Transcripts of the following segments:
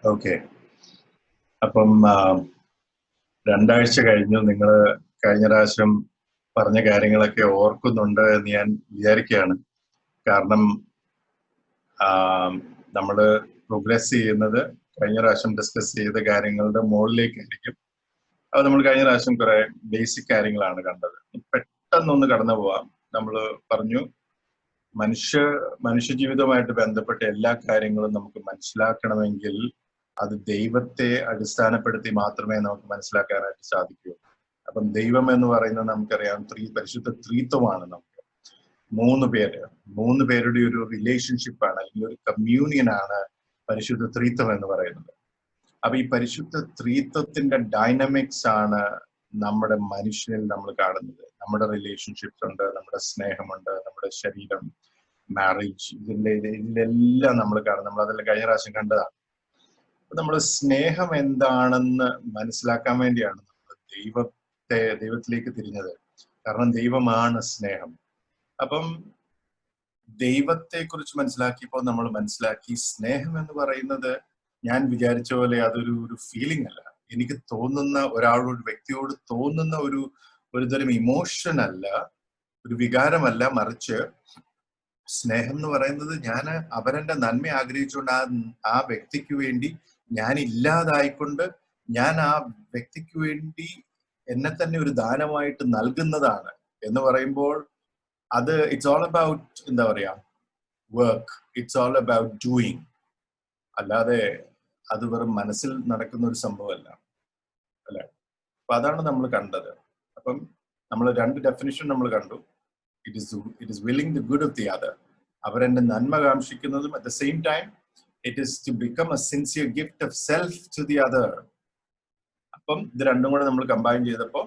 Okay. അപ്പം രണ്ടാഴ്ച കഴിഞ്ഞു. നിങ്ങൾ കഴിഞ്ഞ പ്രാവശ്യം പറഞ്ഞ കാര്യങ്ങളൊക്കെ ഓർക്കുന്നുണ്ട് എന്ന് ഞാൻ വിചാരിക്കുകയാണ്. കാരണം നമ്മൾ പ്രോഗ്രസ് ചെയ്യുന്നത് കഴിഞ്ഞ പ്രാവശ്യം ഡിസ്കസ് ചെയ്ത കാര്യങ്ങളുടെ മുകളിലേക്കായിരിക്കും. അത് നമ്മൾ കഴിഞ്ഞ പ്രാവശ്യം കുറെ ബേസിക് കാര്യങ്ങളാണ് കണ്ടത്. പെട്ടെന്നൊന്ന് കടന്നു പോവാം. നമ്മൾ പറഞ്ഞു മനുഷ്യ ജീവിതവുമായിട്ട് ബന്ധപ്പെട്ട എല്ലാ കാര്യങ്ങളും നമുക്ക് മനസ്സിലാക്കണമെങ്കിൽ അത് ദൈവത്തെ അടിസ്ഥാനപ്പെടുത്തി മാത്രമേ നമുക്ക് മനസ്സിലാക്കാനായിട്ട് സാധിക്കൂ. അപ്പം ദൈവം എന്ന് പറയുന്നത് നമുക്കറിയാം പരിശുദ്ധ ത്രിത്വമാണ്. നമുക്ക് മൂന്ന് പേരുടെ ഒരു റിലേഷൻഷിപ്പാണ്, അല്ലെങ്കിൽ ഒരു കമ്മ്യൂണിയൻ ആണ് പരിശുദ്ധ ത്രിത്വം എന്ന് പറയുന്നത്. അപ്പൊ ഈ പരിശുദ്ധ ത്രിത്വത്തിന്റെ ഡൈനമിക്സ് ആണ് നമ്മുടെ മനുഷ്യനിൽ നമ്മൾ കാണുന്നത്. നമ്മുടെ റിലേഷൻഷിപ്സ് ഉണ്ട്, നമ്മുടെ സ്നേഹമുണ്ട്, നമ്മുടെ ശരീരം, മാരേജ്, ഇതിലെല്ലാം നമ്മൾ കാണും. നമ്മൾ അതെല്ലാം കഴിഞ്ഞ പ്രാവശ്യം കണ്ടതാണ്. നമ്മുടെ സ്നേഹം എന്താണെന്ന് മനസ്സിലാക്കാൻ വേണ്ടിയാണ് നമ്മൾ ദൈവത്തിലേക്ക് തിരിഞ്ഞത്. കാരണം ദൈവമാണ് സ്നേഹം. അപ്പം ദൈവത്തെ കുറിച്ച് മനസ്സിലാക്കിയപ്പോൾ നമ്മൾ മനസ്സിലാക്കി സ്നേഹം എന്ന് പറയുന്നത് ഞാൻ വിചാരിച്ച പോലെ അതൊരു ഫീലിംഗ് അല്ല. എനിക്ക് തോന്നുന്ന ഒരു വ്യക്തിയോട് തോന്നുന്ന ഒരു തരം ഇമോഷൻ അല്ല, ഒരു വികാരമല്ല. മറിച്ച് സ്നേഹം എന്ന് പറയുന്നത് ഞാൻ അവരെന്റെ നന്മ ആഗ്രഹിച്ചുകൊണ്ട് ആ വ്യക്തിക്ക് വേണ്ടി ഞാൻ ഇല്ലാതായിക്കൊണ്ട് ഞാൻ ആ വ്യക്തിക്ക് വേണ്ടി എന്നെ തന്നെ ഒരു ദാനമായിട്ട് നൽകുന്നതാണ് എന്ന് പറയുമ്പോൾ അത് ഇറ്റ്സ് ഓൾ അബൌട്ട്, എന്താ പറയാ, work. It's all about doing. അല്ലാതെ അത് വെറും മനസ്സിൽ നടക്കുന്ന ഒരു സംഭവമല്ല, അല്ലെ? അപ്പൊ അതാണ് നമ്മൾ കണ്ടത്. അപ്പം നമ്മൾ രണ്ട് ഡെഫിനിഷൻ നമ്മൾ കണ്ടു. It is willing the good of the other. അവരെന്റെ നന്മ കാംക്ഷിക്കുന്നതും at the same time it is to become a sincere gift of self to the other. അപ്പം ഇത് രണ്ടും കൂടെ നമ്മൾ കമ്പൈൻ ചെയ്തപ്പോൾ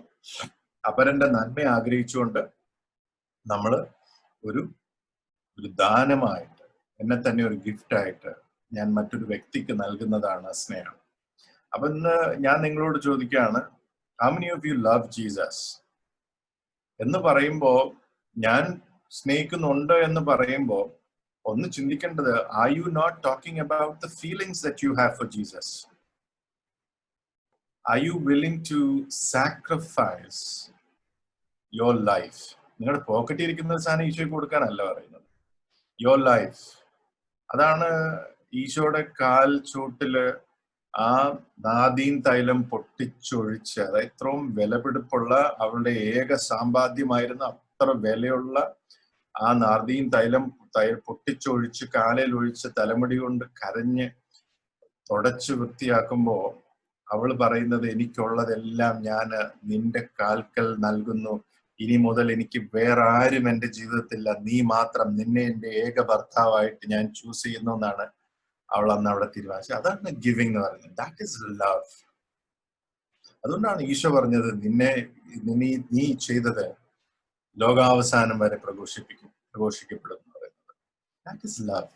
അവരെന്റെ നന്മ ആഗ്രഹിച്ചുകൊണ്ട് നമ്മൾ ഒരു ദാനമായിട്ട്, എന്നെ തന്നെ ഒരു ഗിഫ്റ്റായിട്ട് ഞാൻ മറ്റൊരു വ്യക്തിക്ക് നൽകുന്നതാണ് സ്നേഹം. അപ്പൊ ഇന്ന് ഞാൻ നിങ്ങളോട് ചോദിക്കുകയാണ്, how many of you love Jesus എന്ന് പറയുമ്പോ, ഞാൻ സ്നേഹിക്കുന്നുണ്ട് എന്ന് പറയുമ്പോൾ ഒന്ന് ചിന്തിക്കേണ്ടത്, are you not talking about the feelings that you have for Jesus? Are you willing to sacrifice your life? നിങ്ങളുടെ പോക്കറ്റിൽ ഇരിക്കുന്ന സാധനം ഈശോയ്ക്ക് കൊടുക്കാനല്ല പറയുന്നത്. Your life. അതാണ് ഈശോയുടെ കാൽ ചൂട്ടില് ആ നാദീൻ തൈലം പൊട്ടിച്ചൊഴിച്ച്, അതായത് ഇത്രയും വിലപിടിപ്പുള്ള അവളുടെ ഏക സമ്പാദ്യമായിരുന്ന അത്ര വിലയുള്ള ആ നാദീൻ തൈലം പൊട്ടിച്ചൊഴിച്ച് കാലിൽ ഒഴിച്ച് തലമുടി കൊണ്ട് കരഞ്ഞ് തുടച്ച് വൃത്തിയാക്കുമ്പോ അവൾ പറയുന്നത്, എനിക്കുള്ളതെല്ലാം ഞാൻ നിന്റെ കാൽക്കൽ നൽകുന്നു. ഇനി മുതൽ എനിക്ക് വേറെ ആരും എന്റെ ജീവിതത്തില്ല, നീ മാത്രം, നിന്നെ എന്റെ ഏക ഭർത്താവായിട്ട് ഞാൻ ചൂസ് ചെയ്യുന്നു എന്നാണ് അവൾ അന്ന് അവിടെ തീരുമാനിച്ചത്. അതാണ് ഗിവിംഗ് എന്ന് പറയുന്നത്. That is love. അതുകൊണ്ടാണ് ഈശോ പറഞ്ഞത്, നീ ചെയ്തത് ലോകാവസാനം വരെ പ്രഘോഷിക്കപ്പെടും എന്ന് പറയുന്നത്. That is love.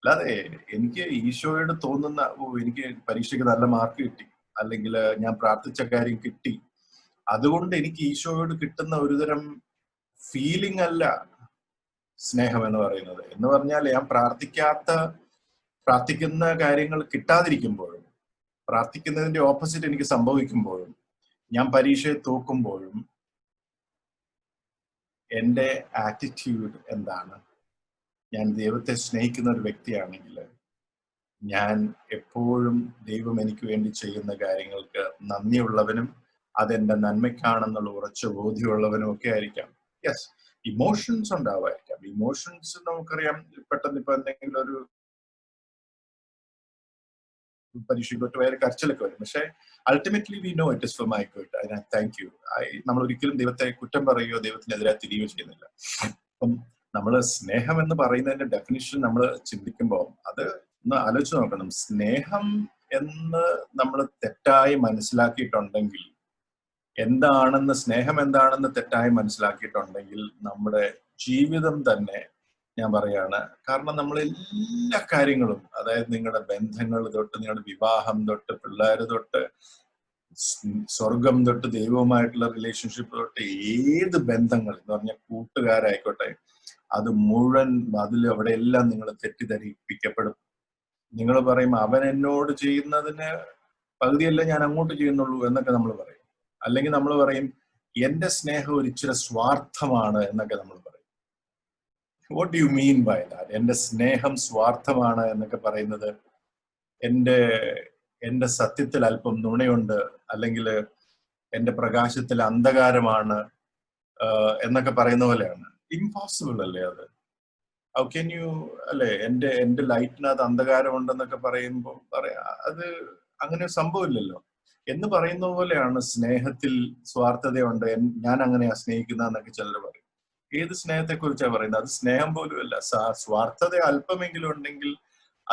അല്ലാതെ എനിക്ക് ഈശോയോട് തോന്നുന്ന, എനിക്ക് പരീക്ഷയ്ക്ക് നല്ല മാർക്ക് കിട്ടി, അല്ലെങ്കിൽ ഞാൻ പ്രാർത്ഥിച്ച കാര്യം കിട്ടി, അതുകൊണ്ട് എനിക്ക് ഈശോയോട് കിട്ടുന്ന ഒരുതരം ഫീലിംഗ് അല്ല സ്നേഹം എന്ന് പറയുന്നത്. എന്ന് പറഞ്ഞാൽ ഞാൻ പ്രാർത്ഥിക്കുന്ന കാര്യങ്ങൾ കിട്ടാതിരിക്കുമ്പോഴും, പ്രാർത്ഥിക്കുന്നതിന്റെ ഓപ്പോസിറ്റ് എനിക്ക് സംഭവിക്കുമ്പോഴും, ഞാൻ പരീക്ഷയെ തോക്കുമ്പോഴും എൻ്റെ ആറ്റിറ്റ്യൂഡ് എന്താണ്? ഞാൻ ദൈവത്തെ സ്നേഹിക്കുന്ന ഒരു വ്യക്തിയാണെങ്കിൽ ഞാൻ എപ്പോഴും ദൈവം എനിക്ക് വേണ്ടി ചെയ്യുന്ന കാര്യങ്ങൾക്ക് നന്ദിയുള്ളവനും അതെന്റെ നന്മയ്ക്കാണെന്നുള്ള ഉറച്ച ബോധ്യമുള്ളവനും ഒക്കെ ആയിരിക്കാം. Yes, emotions ഉണ്ടാവായിരിക്കാം. ഇമോഷൻസ് നമുക്കറിയാം. പെട്ടെന്ന് ഇപ്പൊ എന്തെങ്കിലും ഒരു പരീക്ഷയ്ക്ക് വേറെ കരച്ചിലൊക്കെ വരും. പക്ഷെ ultimately we know it is for my good. അതിനാ താങ്ക് യു. നമ്മൾ ഒരിക്കലും ദൈവത്തെ കുറ്റം പറയുകയോ ദൈവത്തിനെതിരെ തിരികെയോ ചെയ്യുന്നില്ല. അപ്പം നമ്മൾ സ്നേഹം എന്ന് പറയുന്നതിന്റെ ഡെഫിനിഷൻ നമ്മൾ ചിന്തിക്കുമ്പോൾ അത് ഒന്ന് ആലോചിച്ച് നോക്കണം. സ്നേഹം എന്ന് നമ്മൾ തെറ്റായി മനസ്സിലാക്കിയിട്ടുണ്ടെങ്കിൽ, സ്നേഹം എന്താണെന്ന് തെറ്റായി മനസ്സിലാക്കിയിട്ടുണ്ടെങ്കിൽ നമ്മുടെ ജീവിതം തന്നെ, ഞാൻ പറയാണ്, കാരണം നമ്മൾ എല്ലാ കാര്യങ്ങളും, അതായത് നിങ്ങളുടെ ബന്ധങ്ങൾ തൊട്ട്, നിങ്ങളുടെ വിവാഹം തൊട്ട്, പിള്ളേർ തൊട്ട്, സ്വർഗം തൊട്ട്, ദൈവവുമായിട്ടുള്ള റിലേഷൻഷിപ്പ് തൊട്ട്, ഏത് ബന്ധങ്ങൾ എന്ന് പറഞ്ഞാൽ കൂട്ടുകാരായിക്കോട്ടെ, അത് മുഴുവൻ അവിടെ എല്ലാം നിങ്ങൾ തെറ്റിദ്ധരിപ്പിക്കപ്പെടും. നിങ്ങൾ പറയും അവൻ എന്നോട് ചെയ്യുന്നതിന് പകുതിയല്ലേ ഞാൻ അങ്ങോട്ട് ചെയ്യുന്നുള്ളൂ എന്നൊക്കെ നമ്മൾ പറയും. അല്ലെങ്കിൽ നമ്മൾ പറയും എന്റെ സ്നേഹം ഒരു ഇച്ചിരി സ്വാർത്ഥമാണ് എന്നൊക്കെ നമ്മൾ പറയും. What do you mean by that? എന്റെ സ്നേഹം സ്വാർത്ഥമാണ് എന്നൊക്കെ പറയുന്നത് എന്റെ സത്യത്തിൽ അല്പം നുണയുണ്ട്, അല്ലെങ്കിൽ എന്റെ പ്രകാശത്തിൽ അന്ധകാരമാണ് എന്നൊക്കെ പറയുന്ന പോലെയാണ്. ഇംപോസിബിൾ അല്ലേ അത്? ഹൗ ക്യാൻ യു അല്ലെ? എന്റെ ലൈറ്റിനകത്ത് അന്ധകാരം ഉണ്ടെന്നൊക്കെ പറയുമ്പോൾ അത് അങ്ങനെ സംഭവമില്ലല്ലോ എന്ന് പറയുന്ന പോലെയാണ് സ്നേഹത്തിൽ സ്വാർത്ഥതയുണ്ട്, ഞാൻ അങ്ങനെയാ സ്നേഹിക്കുന്നതെന്നൊക്കെ ചിലർ പറയും. ഏത് സ്നേഹത്തെ കുറിച്ചാണ് പറയുന്നത്? അത് സ്നേഹം പോലുമല്ല. സ്വാർത്ഥത അല്പമെങ്കിലും ഉണ്ടെങ്കിൽ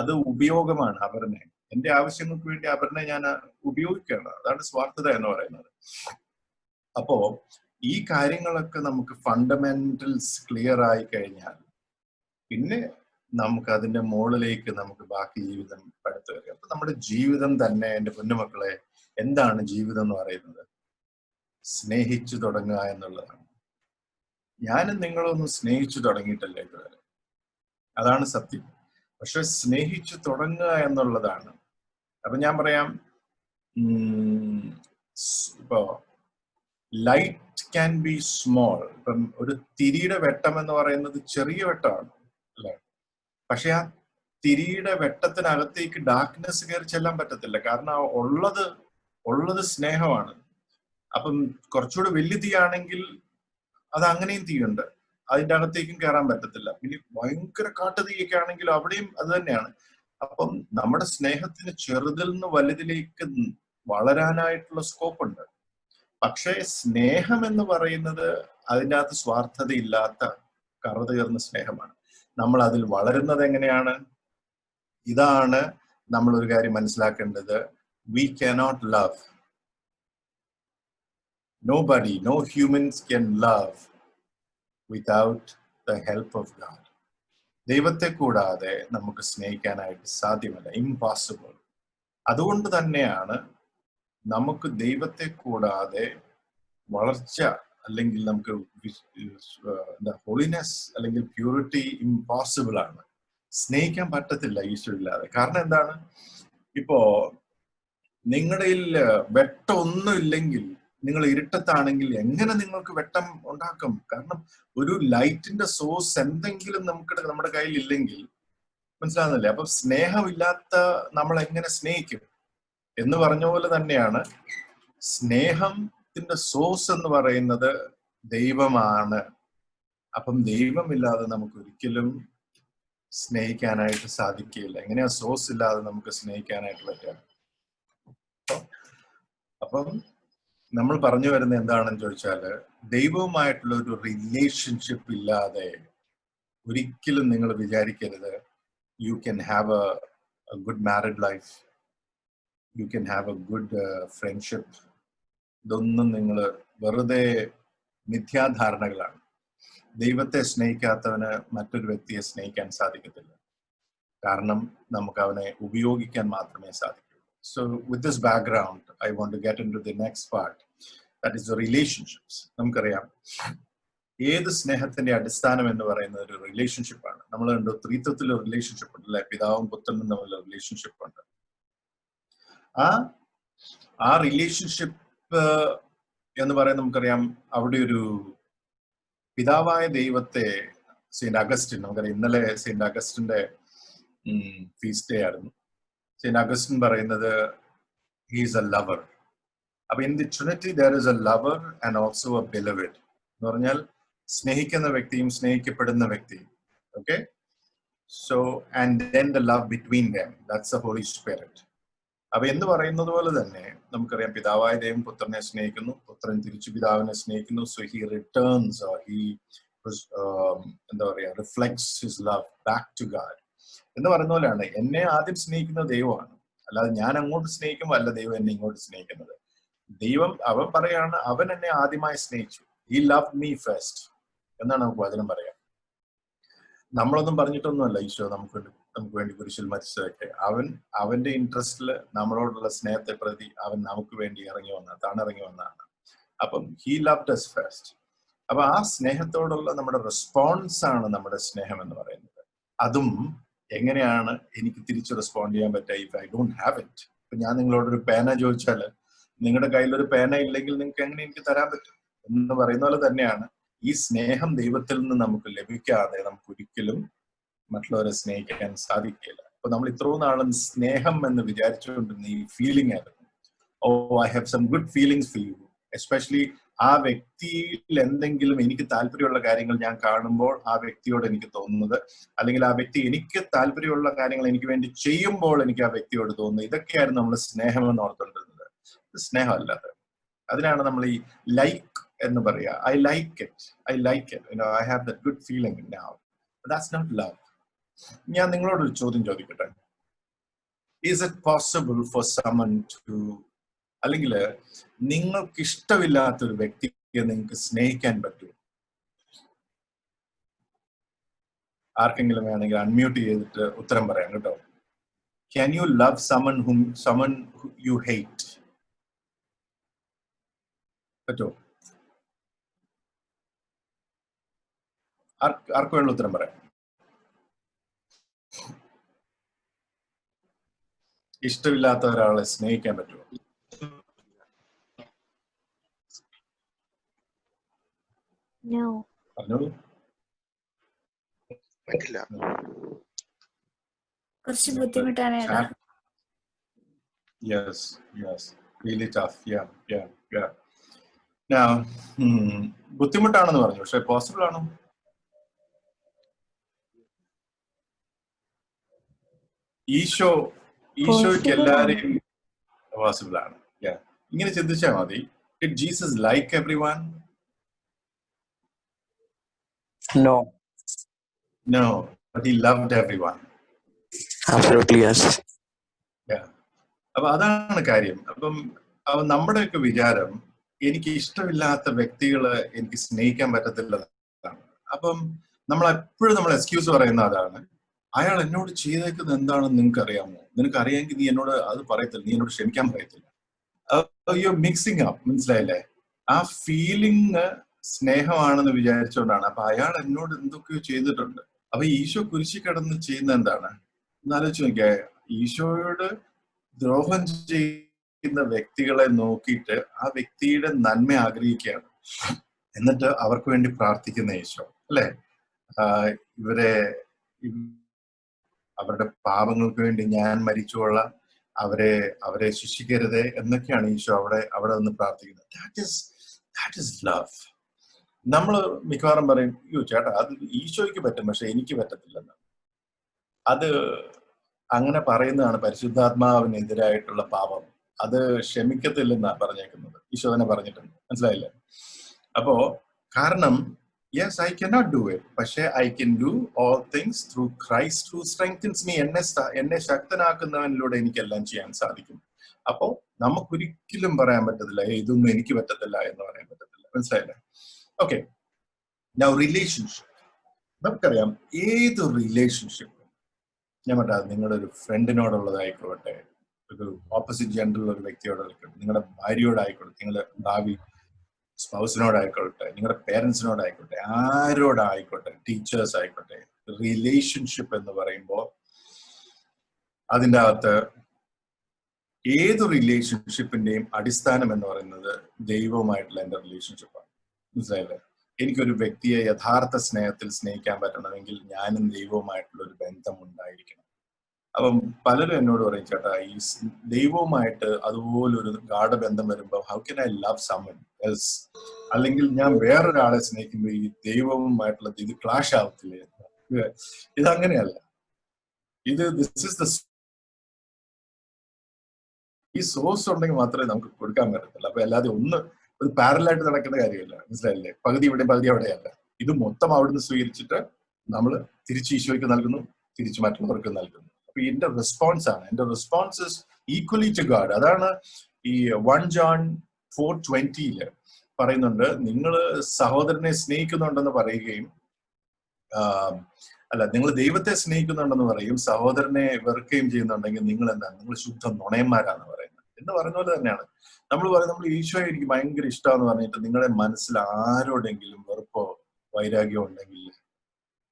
അത് ഉപയോഗമാണ്. അവരനെ എന്റെ ആവശ്യങ്ങൾക്ക് വേണ്ടി അവരനെ ഞാൻ ഉപയോഗിക്കുകയാണ്. അതാണ് സ്വാർത്ഥത എന്ന് പറയുന്നത്. അപ്പോ ഈ കാര്യങ്ങളൊക്കെ നമുക്ക് ഫണ്ടമെന്റൽസ് ക്ലിയർ ആയി കഴിഞ്ഞാൽ പിന്നെ നമുക്ക് അതിന്റെ മുകളിലേക്ക് നമുക്ക് ബാക്കി ജീവിതം പടുത്തു വരിക. അപ്പൊ നമ്മുടെ ജീവിതം തന്നെ, എന്റെ പൊന്നുമക്കളെ, എന്താണ് ജീവിതം എന്ന് പറയുന്നത്? സ്നേഹിച്ചു തുടങ്ങുക എന്നുള്ളതാണ്. ഞാനും നിങ്ങളൊന്നും സ്നേഹിച്ചു തുടങ്ങിയിട്ടല്ല ഇതുവരെ, അതാണ് സത്യം. പക്ഷെ സ്നേഹിച്ചു തുടങ്ങുക എന്നുള്ളതാണ്. അപ്പൊ ഞാൻ പറയാം, ഇപ്പോ ലൈറ്റ് ക്യാൻ ബി സ്മോൾ. ഇപ്പം ഒരു തിരിയുടെ വെട്ടം എന്ന് പറയുന്നത് ചെറിയ വെട്ടമാണ് അല്ലെ? പക്ഷെ ആ തിരിയുടെ വെട്ടത്തിനകത്തേക്ക് ഡാർക്ക്നെസ് കയറി ചെല്ലാൻ പറ്റത്തില്ല. കാരണം ഉള്ളത് സ്നേഹമാണ്. അപ്പം കുറച്ചുകൂടെ വലിയ തീയാണെങ്കിൽ അത് അങ്ങനെയും തീയുണ്ട്, അതിൻ്റെ അകത്തേക്കും കയറാൻ പറ്റത്തില്ല. പിന്നെ ഭയങ്കര കാട്ടുതീയൊക്കെ ആണെങ്കിൽ അവിടെയും അത് തന്നെയാണ്. അപ്പം നമ്മുടെ സ്നേഹത്തിന് ചെറുതിൽ നിന്ന് വലുതിലേക്ക് വളരാനായിട്ടുള്ള സ്കോപ്പ് ഉണ്ട്. പക്ഷേ സ്നേഹം എന്ന് പറയുന്നത് അതിൻ്റെ അകത്ത് സ്വാർത്ഥതയില്ലാത്ത കറുതീർന്ന സ്നേഹമാണ്. നമ്മൾ അതിൽ വളരുന്നത് എങ്ങനെയാണ്? ഇതാണ് നമ്മൾ ഒരു കാര്യം മനസ്സിലാക്കേണ്ടത്. We cannot love. Nobody, no humans can love without the help of God. ദൈവത്തെ കൂടാതെ നമുക്ക് സ്നേഹിക്കാനായിട്ട് സാധ്യമല്ല. ഇംപോസിബിൾ. അതുകൊണ്ട് തന്നെയാണ് നമുക്ക് ദൈവത്തെ കൂടാതെ വളർച്ച അല്ലെങ്കിൽ നമുക്ക് ഹോളിനെസ് അല്ലെങ്കിൽ പ്യൂരിറ്റി ഇംപോസിബിൾ ആണ്. സ്നേഹിക്കാൻ പറ്റത്തില്ല ഈശോ ഇല്ലാതെ. കാരണം എന്താണ്? ഇപ്പോ നിങ്ങളുടെ വെട്ടം ഒന്നും ഇല്ലെങ്കിൽ, നിങ്ങൾ ഇരുട്ടത്താണെങ്കിൽ എങ്ങനെ നിങ്ങൾക്ക് വെട്ടം ഉണ്ടാക്കും? കാരണം ഒരു ലൈറ്റിന്റെ സോഴ്സ് എന്തെങ്കിലും നമ്മുടെ കയ്യിൽ ഇല്ലെങ്കിൽ, മനസ്സിലാകുന്നില്ലേ? അപ്പൊ സ്നേഹമില്ലാത്ത നമ്മൾ എങ്ങനെ സ്നേഹിക്കും എന്ന് പറഞ്ഞ പോലെ തന്നെയാണ് സ്നേഹത്തിന്റെ സോഴ്സ് എന്ന് പറയുന്നത് ദൈവമാണ്. അപ്പം ദൈവമില്ലാതെ നമുക്ക് ഒരിക്കലും സ്നേഹിക്കാനായിട്ട് സാധിക്കില്ല. എങ്ങനെയാ സോഴ്സ് ഇല്ലാതെ നമുക്ക് സ്നേഹിക്കാനായിട്ട് പറ്റുക? അപ്പം നമ്മൾ പറഞ്ഞു വരുന്നത് എന്താണെന്ന് ചോദിച്ചാല്, ദൈവവുമായിട്ടുള്ള ഒരു റിലേഷൻഷിപ്പ് ഇല്ലാതെ ഒരിക്കലും നിങ്ങൾ വിചാരിക്കരുത് you can have A good married life, you can have A good friendship. ഇതൊന്നും നിങ്ങൾ വെറുതെ മിഥ്യാധാരണകളാണ്. ദൈവത്തെ സ്നേഹിക്കാത്തവന് മറ്റൊരു വ്യക്തിയെ സ്നേഹിക്കാൻ സാധിക്കത്തില്ല. കാരണം നമുക്ക് അവനെ ഉപയോഗിക്കാൻ മാത്രമേ സാധിക്കൂ. So with this background, I want to get into the next part, that is the relationships. നമുക്കറിയാം, ഏത് സ്നേഹത്തിന്റെ അടിസ്ഥാനം എന്ന് പറയുന്നത് ഒരു റിലേഷൻഷിപ്പാണ്. നമ്മൾ കണ്ടു ത്രിത്വത്തിൽ ഒരു റിലേഷൻഷിപ്പ് ഉണ്ട് അല്ലെ? പിതാവും പുത്രനും തമ്മിലുള്ള റിലേഷൻഷിപ്പ് ഉണ്ട്. ആ റിലേഷൻഷിപ്പ് എന്ന് പറയുന്നത് നമുക്കറിയാം, അവിടെ ഒരു പിതാവായ ദൈവത്തെ സെയിന്റ് അഗസ്റ്റിൻ, നമുക്കറിയാം ഇന്നലെ സെയിന്റ് അഗസ്റ്റിന്റെ ഫീസ്റ്റ് ഡേ ആയിരുന്നു. സെയിന്റ് അഗസ്റ്റിൻ പറയുന്നത് he is a lover. അപ്പൊ in the Trinity there is a lover and also a beloved. എന്ന് പറഞ്ഞാൽ സ്നേഹിക്കുന്ന വ്യക്തിയും സ്നേഹിക്കപ്പെടുന്ന വ്യക്തിയും. Okay, so and then the love between them, that's the Holy Spirit. അപ്പൊ എന്ന് പറയുന്നത് പോലെ തന്നെ നമുക്കറിയാം, പിതാവായ ദൈവം പുത്രനെ സ്നേഹിക്കുന്നു, പുത്രൻ തിരിച്ചു പിതാവിനെ സ്നേഹിക്കുന്നു. സോ ഹി റിട്ടേൺസ്, he എന്താ പറയാ, reflects his love back to God എന്ന് പറയുന്ന പോലെയാണ്. എന്നെ ആദ്യം സ്നേഹിക്കുന്ന ദൈവമാണ്, അല്ലാതെ ഞാൻ അങ്ങോട്ട് സ്നേഹിക്കുമ്പോൾ അല്ല ദൈവം എന്നെ ഇങ്ങോട്ട് സ്നേഹിക്കുന്നത്. ദൈവം, അവൻ പറയാണ്, അവൻ എന്നെ ആദ്യമായി സ്നേഹിച്ചു. He loved me first എന്നാണ് നമുക്ക് വചനം പറയാം. നമ്മളൊന്നും പറഞ്ഞിട്ടൊന്നുമല്ല ഈശോ നമുക്ക് വേണ്ടി കുരിശിൽ മരിച്ചതൊക്കെ. അവന്റെ ഇൻട്രസ്റ്റില് നമ്മളോടുള്ള സ്നേഹത്തെ പ്രതി അവൻ നമുക്ക് വേണ്ടി ഇറങ്ങി വന്നതാണ്. അപ്പം he loved us first. അപ്പൊ ആ സ്നേഹത്തോടുള്ള നമ്മുടെ റെസ്പോൺസ് ആണ് നമ്മുടെ സ്നേഹം എന്ന് പറയുന്നത്. അതും എങ്ങനെയാണ് എനിക്ക് തിരിച്ച് റെസ്പോണ്ട് ചെയ്യാൻ പറ്റുക if I don't have it? ഇപ്പൊ ഞാൻ നിങ്ങളോടൊരു പേന ചോദിച്ചാൽ നിങ്ങളുടെ കയ്യിലൊരു പേന ഇല്ലെങ്കിൽ നിങ്ങൾക്ക് എങ്ങനെ എനിക്ക് തരാൻ പറ്റും എന്ന് പറയുന്ന പോലെ തന്നെയാണ് ഈ സ്നേഹം ദൈവത്തിൽ നിന്ന് നമുക്ക് ലഭിക്കാതെ നമുക്ക് ഒരിക്കലും മറ്റുള്ളവരെ സ്നേഹിക്കാൻ സാധിക്കില്ല. അപ്പൊ നമ്മൾ ഇത്രയും നാളും സ്നേഹം എന്ന് വിചാരിച്ചുകൊണ്ടിരുന്ന ഈ ഫീലിംഗ് ആയിരുന്നു, oh I have some good feelings for you, especially ആ വ്യക്തിയിൽ എന്തെങ്കിലും എനിക്ക് താല്പര്യമുള്ള കാര്യങ്ങൾ ഞാൻ കാണുമ്പോൾ ആ വ്യക്തിയോട് എനിക്ക് തോന്നുന്നത്, അല്ലെങ്കിൽ ആ വ്യക്തി എനിക്ക് താല്പര്യമുള്ള കാര്യങ്ങൾ എനിക്ക് വേണ്ടി ചെയ്യുമ്പോൾ എനിക്ക് ആ വ്യക്തിയോട് തോന്നുന്നത്, ഇതൊക്കെയായിരുന്നു നമ്മൾ സ്നേഹം എന്ന് ഓർത്തുകൊണ്ടിരുന്നത്. സ്നേഹമല്ലാതെ അതിനാണ് നമ്മൾ ഈ ലൈക്ക് എന്ന് പറയുക. I like it, I have the good feeling now. That's not love. ഞാൻ നിങ്ങളോടൊരു ചോദ്യം ചോദിക്കട്ടെ. Is it possible for someone to, അല്ലെങ്കിൽ നിങ്ങൾക്ക് ഇഷ്ടമില്ലാത്തൊരു വ്യക്തിയെ നിങ്ങൾക്ക് സ്നേഹിക്കാൻ പറ്റുമോ? ആർക്കെങ്കിലും വേണമെങ്കിൽ അൺമ്യൂട്ട് ചെയ്തിട്ട് ഉത്തരം പറയാം കേട്ടോ. Can you love someone U hate? പറ്റുമോ? ആർക്ക് വേണ്ട ഉത്തരം പറയാം. ഇഷ്ടമില്ലാത്ത ഒരാളെ സ്നേഹിക്കാൻ പറ്റുമോ? പറഞ്ഞോളൂ. പറ്റില്ല. കുറച്ച് ബുദ്ധിമുട്ടാണ്. Yes, really tough. Yeah. Now, ബുദ്ധിമുട്ടാണെന്ന് പറഞ്ഞു, പക്ഷെ പോസിബിൾ ആണോ? ഈശോയ്ക്ക് എല്ലാരെയും പോസിബിൾ ആണ്. ഇങ്ങനെ ചിന്തിച്ചാൽ മതി. Did Jesus like everyone? No, but he loved everyone. Absolutely, yes. അപ്പൊ അതാണ് കാര്യം. അപ്പം നമ്മുടെയൊക്കെ വിചാരം എനിക്ക് ഇഷ്ടമില്ലാത്ത വ്യക്തികളെ എനിക്ക് സ്നേഹിക്കാൻ പറ്റത്തില്ലതാണ്. അപ്പം നമ്മൾ എക്സ്ക്യൂസ് പറയുന്ന അതാണ്, അയാൾ എന്നോട് ചെയ്തേക്കുന്നത് എന്താണെന്ന് നിങ്ങൾക്ക് അറിയാമോ? നിനക്ക് അറിയാമെങ്കിൽ നീ എന്നോട് അത് പറയത്തില്ല, നീ എന്നോട് ക്ഷമിക്കാൻ പറയത്തില്ല. യു മിക്സിങ് അപ്പ്, മനസ്സിലായില്ലേ? ആ ഫീലിംഗ് സ്നേഹമാണെന്ന് വിചാരിച്ചുകൊണ്ടാണ്. അപ്പൊ അയാൾ എന്നോട് എന്തൊക്കെയോ ചെയ്തിട്ടുണ്ട്. അപ്പൊ ഈശോ കുരിശിൽ കിടന്ന് ചെയ്യുന്ന എന്താണ് എന്നാലോചിച്ച് നോക്കിയാ, ഈശോയോട് ദ്രോഹം ചെയ്യുന്ന വ്യക്തികളെ നോക്കിയിട്ട് ആ വ്യക്തിയുടെ നന്മ ആഗ്രഹിക്കുകയാണ്, എന്നിട്ട് അവർക്ക് വേണ്ടി പ്രാർത്ഥിക്കുന്ന ഈശോ അല്ലെ? അവരുടെ പാപങ്ങൾക്ക് വേണ്ടി ഞാൻ മരിച്ചുകൊള്ളാം, അവരെ ശിക്ഷിക്കരുതേ എന്നൊക്കെയാണ് ഈശോ അവിടെ നിന്ന് പ്രാർത്ഥിക്കുന്നത്. That is love. നമ്മൾ മിക്കവാറും പറയും, അയ്യോ ചേട്ടാ അത് ഈശോയ്ക്ക് പറ്റും പക്ഷെ എനിക്ക് പറ്റത്തില്ലെന്ന്. അത് അങ്ങനെ പറയുന്നതാണ് പരിശുദ്ധാത്മാവിനെതിരായിട്ടുള്ള പാപം. അത് ക്ഷമിക്കത്തില്ലെന്നാണ് പറഞ്ഞേക്കുന്നത്. ഈശോ തന്നെ പറഞ്ഞിട്ടുണ്ട്, മനസ്സിലായില്ലേ? അപ്പോ കാരണം yes I cannot do it, പക്ഷെ I can do all things through Christ who strengthens me. എന്നെ ശക്തനാക്കുന്നവനിലൂടെ എനിക്കെല്ലാം ചെയ്യാൻ സാധിക്കും. അപ്പോ നമുക്കൊരിക്കലും പറയാൻ പറ്റത്തില്ല ഇതൊന്നും എനിക്ക് പറ്റത്തില്ല എന്ന് പറയാൻ പറ്റത്തില്ല, മനസ്സിലായില്ലേ? Okay, now relationship. നമുക്കറിയാം ഏത് റിലേഷൻഷിപ്പ്, ഞാൻ പറയാം, നിങ്ങളുടെ ഒരു ഫ്രണ്ടിനോടുള്ളതായിക്കോട്ടെ, ഒരു ഓപ്പോസിറ്റ് ജെൻഡറിലുള്ള ഒരു വ്യക്തിയോടായിക്കോട്ടെ, നിങ്ങളുടെ ഭാര്യയോടായിക്കോട്ടെ, നിങ്ങളുടെ ഭാവി സ്പൗസിനോടായിക്കോട്ടെ, നിങ്ങളുടെ പേരൻസിനോടായിക്കോട്ടെ, ആരോടായിക്കോട്ടെ, ടീച്ചേഴ്സ് ആയിക്കോട്ടെ, റിലേഷൻഷിപ്പ് എന്ന് പറയുമ്പോൾ അതിൻ്റെ അകത്ത് ഏത് റിലേഷൻഷിപ്പിന്റെയും അടിസ്ഥാനം എന്ന് പറയുന്നത് ദൈവവുമായിട്ടുള്ള എൻ്റെ റിലേഷൻഷിപ്പാണ്, മനസ്സിലായില്ലേ? എനിക്കൊരു വ്യക്തിയെ യഥാർത്ഥ സ്നേഹത്തിൽ സ്നേഹിക്കാൻ പറ്റണമെങ്കിൽ ഞാനും ദൈവവുമായിട്ടുള്ള ഒരു ബന്ധം ഉണ്ടായിരിക്കണം. അപ്പം പലരും എന്നോട് പറയും, ചേട്ടാ ഈ ദൈവവുമായിട്ട് അതുപോലൊരു ഗാഢബന്ധം വരുമ്പോൾ how can I love someone else? അല്ലെങ്കിൽ ഞാൻ വേറൊരാളെ സ്നേഹിക്കുമ്പോൾ ഈ ദൈവവുമായിട്ടുള്ള ഇത് ക്ലാഷ് ആവത്തില്ലേ? ഇതങ്ങനെയല്ല. ഈ സോഴ്സ് ഉണ്ടെങ്കിൽ മാത്രമേ നമുക്ക് കൊടുക്കാൻ പറ്റത്തുള്ളൂ. അപ്പൊ അല്ലാതെ ഒരു പാരലായിട്ട് നടക്കേണ്ട കാര്യമില്ല, മനസ്സിലായില്ലേ? പകുതി ഇവിടെ പകുതി അവിടെയല്ല. ഇത് മൊത്തം അവിടുന്ന് സ്വീകരിച്ചിട്ട് നമ്മൾ തിരിച്ച് ഈശോയ്ക്ക് നൽകുന്നു, തിരിച്ച് മറ്റുള്ളവർക്ക് നൽകുന്നു. അപ്പൊ എന്റെ റെസ്പോൺസ് ആണ്, എന്റെ response is equally to God. അതാണ് ഈ 1 John 4:20 പറയുന്നുണ്ട്, നിങ്ങൾ സഹോദരനെ സ്നേഹിക്കുന്നുണ്ടെന്ന് പറയുകയും നിങ്ങൾ ദൈവത്തെ സ്നേഹിക്കുന്നുണ്ടെന്ന് പറയും, സഹോദരനെ വെറുക്കുകയും ചെയ്യുന്നുണ്ടെങ്കിൽ നിങ്ങൾ ശുദ്ധ നുണയന്മാരാന്ന് പറയുന്നത് എന്ന് പറയുന്ന പോലെ തന്നെയാണ്. നമ്മൾ ഈശോയെ എനിക്ക് ഭയങ്കര ഇഷ്ടമെന്ന് പറഞ്ഞിട്ട് നിങ്ങളുടെ മനസ്സിൽ ആരോടെങ്കിലും വെറുപ്പോ വൈരാഗ്യമോ ഉണ്ടെങ്കിൽ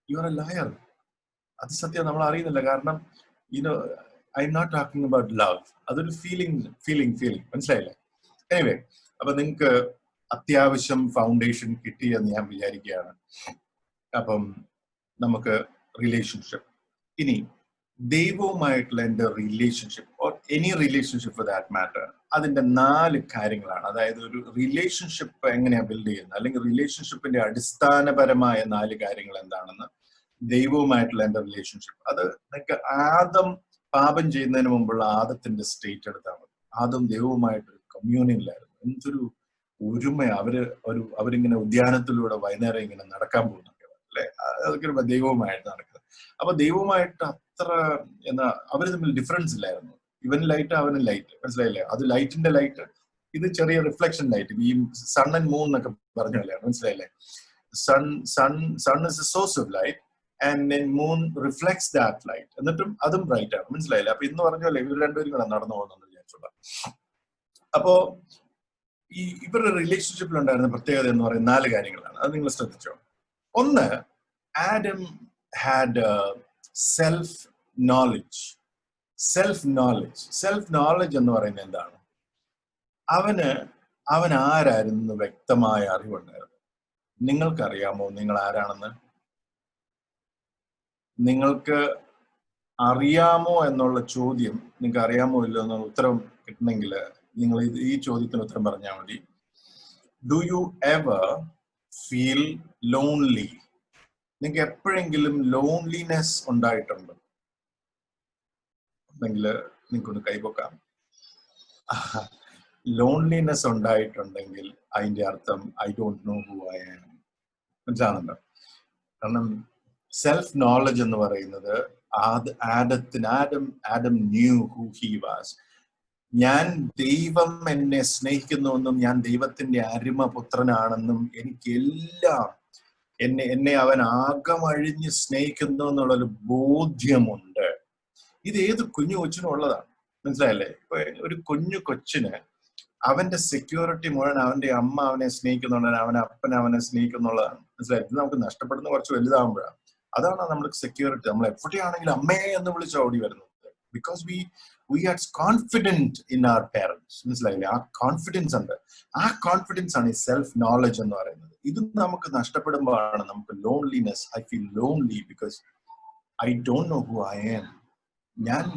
യു ആർ എ ലയർ. അത് സത്യം നമ്മൾ അറിയുന്നില്ല. കാരണം I am not talking about love. അതൊരു ഫീലിംഗ് മനസ്സിലായില്ലേ? എനിവേ, അപ്പൊ നിങ്ങൾക്ക് അത്യാവശ്യം ഫൗണ്ടേഷൻ കിട്ടിയെന്ന് ഞാൻ വിചാരിക്കുകയാണ്. അപ്പം നമുക്ക് റിലേഷൻഷിപ്പ്, ഇനി ദൈവവുമായിട്ടുള്ള എൻ്റെ relationship or any relationship for that matter, അതിന്റെ 4 കാര്യങ്ങളാണ്. അതായത് ഒരു റിലേഷൻഷിപ്പ് എങ്ങനെയാണ് ബിൽഡ് ചെയ്യുന്നത്, അല്ലെങ്കിൽ റിലേഷൻഷിപ്പിന്റെ അടിസ്ഥാനപരമായ 4 കാര്യങ്ങൾ എന്താണെന്ന്. ദൈവവുമായിട്ടുള്ള എൻ്റെ റിലേഷൻഷിപ്പ്, അത് നിങ്ങൾക്ക് ആദം പാപം ചെയ്യുന്നതിന് മുമ്പുള്ള ആദത്തിന്റെ സ്റ്റേറ്റ് എടുത്താൽ മതി. ആദം ദൈവവുമായിട്ടൊരു കമ്മ്യൂണിയനിലായിരുന്നു. എന്തൊരു ഒരുമ. അവരിങ്ങനെ ഉദ്യാനത്തിലൂടെ വൈകുന്നേരം ഇങ്ങനെ നടക്കാൻ പോകുന്നുണ്ട് അല്ലെ? അതൊക്കെ ദൈവവുമായിട്ട് നടക്കുന്നത്. അപ്പൊ ദൈവവുമായിട്ട് അത്ര അവര് തമ്മിൽ ഡിഫറൻസ് ഇല്ലായിരുന്നു. ഇവൻ ലൈറ്റ്, അവന് ലൈറ്റ്, മനസ്സിലായില്ലേ? അത് ലൈറ്റിന്റെ ലൈറ്റ്, ഇത് ചെറിയ റിഫ്ലക്ഷൻ ലൈറ്റ്. ഈ സൺ ആൻഡ് മൂൺ എന്നൊക്കെ പറഞ്ഞല്ലേ, മനസ്സിലായില്ലേ? Sun is a source of light and then moon reflects that light. എന്നിട്ടും അതും ബ്രൈറ്റ് ആണ്, മനസ്സിലായില്ലേ? അപ്പൊ ഇന്ന് പറഞ്ഞല്ലേ ഇവർ രണ്ടുപേരും കൂടെ നടന്നു പോകുന്നു വിചാരിച്ചോളാം. അപ്പോ ഇവരുടെ റിലേഷൻഷിപ്പിൽ ഉണ്ടായിരുന്ന പ്രത്യേകത എന്ന് പറയുന്ന 4 കാര്യങ്ങളാണ്. അത് നിങ്ങൾ ശ്രദ്ധിച്ചോ. ഒന്ന്, ആഡം ഹാഡ് സെൽഫ് നോളജ് എന്ന് പറയുന്നത് എന്താണ്? അവൻ ആരായിരുന്നു വ്യക്തമായ അറിവുണ്ടായിരുന്നു. നിങ്ങൾക്കറിയാമോ നിങ്ങൾ ആരാണെന്ന്? നിങ്ങൾക്ക് അറിയാമോ എന്നുള്ള ചോദ്യം, നിങ്ങൾക്ക് അറിയാമോ ഇല്ലോ എന്നുള്ള ഉത്തരം കിട്ടണമെങ്കിൽ നിങ്ങൾ ഈ ചോദ്യത്തിന് ഉത്തരം പറഞ്ഞാൽ മതി. Do you ever feel lonely? നിങ്ങൾക്ക് എപ്പോഴെങ്കിലും ലോൺലിനെസ് ഉണ്ടായിട്ടുണ്ടോ? ഉണ്ടെങ്കിൽ നിങ്ങൾക്കൊന്ന് കൈപൊക്കാം. ലോൺലിനെസ് ഉണ്ടായിട്ടുണ്ടെങ്കിൽ അതിന്റെ അർത്ഥം I don't know who I am. മനസ്സിലാകുന്നുണ്ടോ? കാരണം സെൽഫ് നോളജ് എന്ന് പറയുന്നത് Adam knew who he was. ഞാൻ ദൈവം എന്നെ സ്നേഹിക്കുന്നുവെന്നും ഞാൻ ദൈവത്തിന്റെ അരുമപുത്രനാണെന്നും എനിക്കെല്ലാം എന്നെ അവൻ ആകമഴിഞ്ഞ് സ്നേഹിക്കുന്നു എന്നുള്ളൊരു ബോധ്യമുണ്ട്. ഇത് ഏത് കുഞ്ഞു കൊച്ചിനും ഉള്ളതാണ്, മനസ്സിലായല്ലേ? ഇപ്പൊ ഒരു കുഞ്ഞു കൊച്ചിന് അവന്റെ സെക്യൂരിറ്റി മുഴുവൻ അവന്റെ അമ്മ അവനെ സ്നേഹിക്കുന്നുള്ളതാണ്, അവന്റെ അപ്പൻ അവനെ സ്നേഹിക്കുന്നുള്ളതാണ്, മനസ്സിലായി? ഇത് നമുക്ക് നഷ്ടപ്പെടുന്ന കുറച്ച് വലുതാകുമ്പോഴാണ്. അതാണ് നമ്മൾക്ക് സെക്യൂരിറ്റി. നമ്മൾ എവിടെയാണെങ്കിലും അമ്മയെ എന്ന് വിളിച്ച് ഓടി വരുന്നത്. Because we are confident in our parents, മനസ്സിലായില്ലേ? ആ കോൺഫിഡൻസ് ഉണ്ട്. ആ കോൺഫിഡൻസ് ആണ് ഈ സെൽഫ് നോളജ് എന്ന് പറയുന്നത്. ഇത് നമുക്ക് നഷ്ടപ്പെടുമ്പോഴാണ് നമുക്ക് loneliness. I feel lonely because I don't know who I am.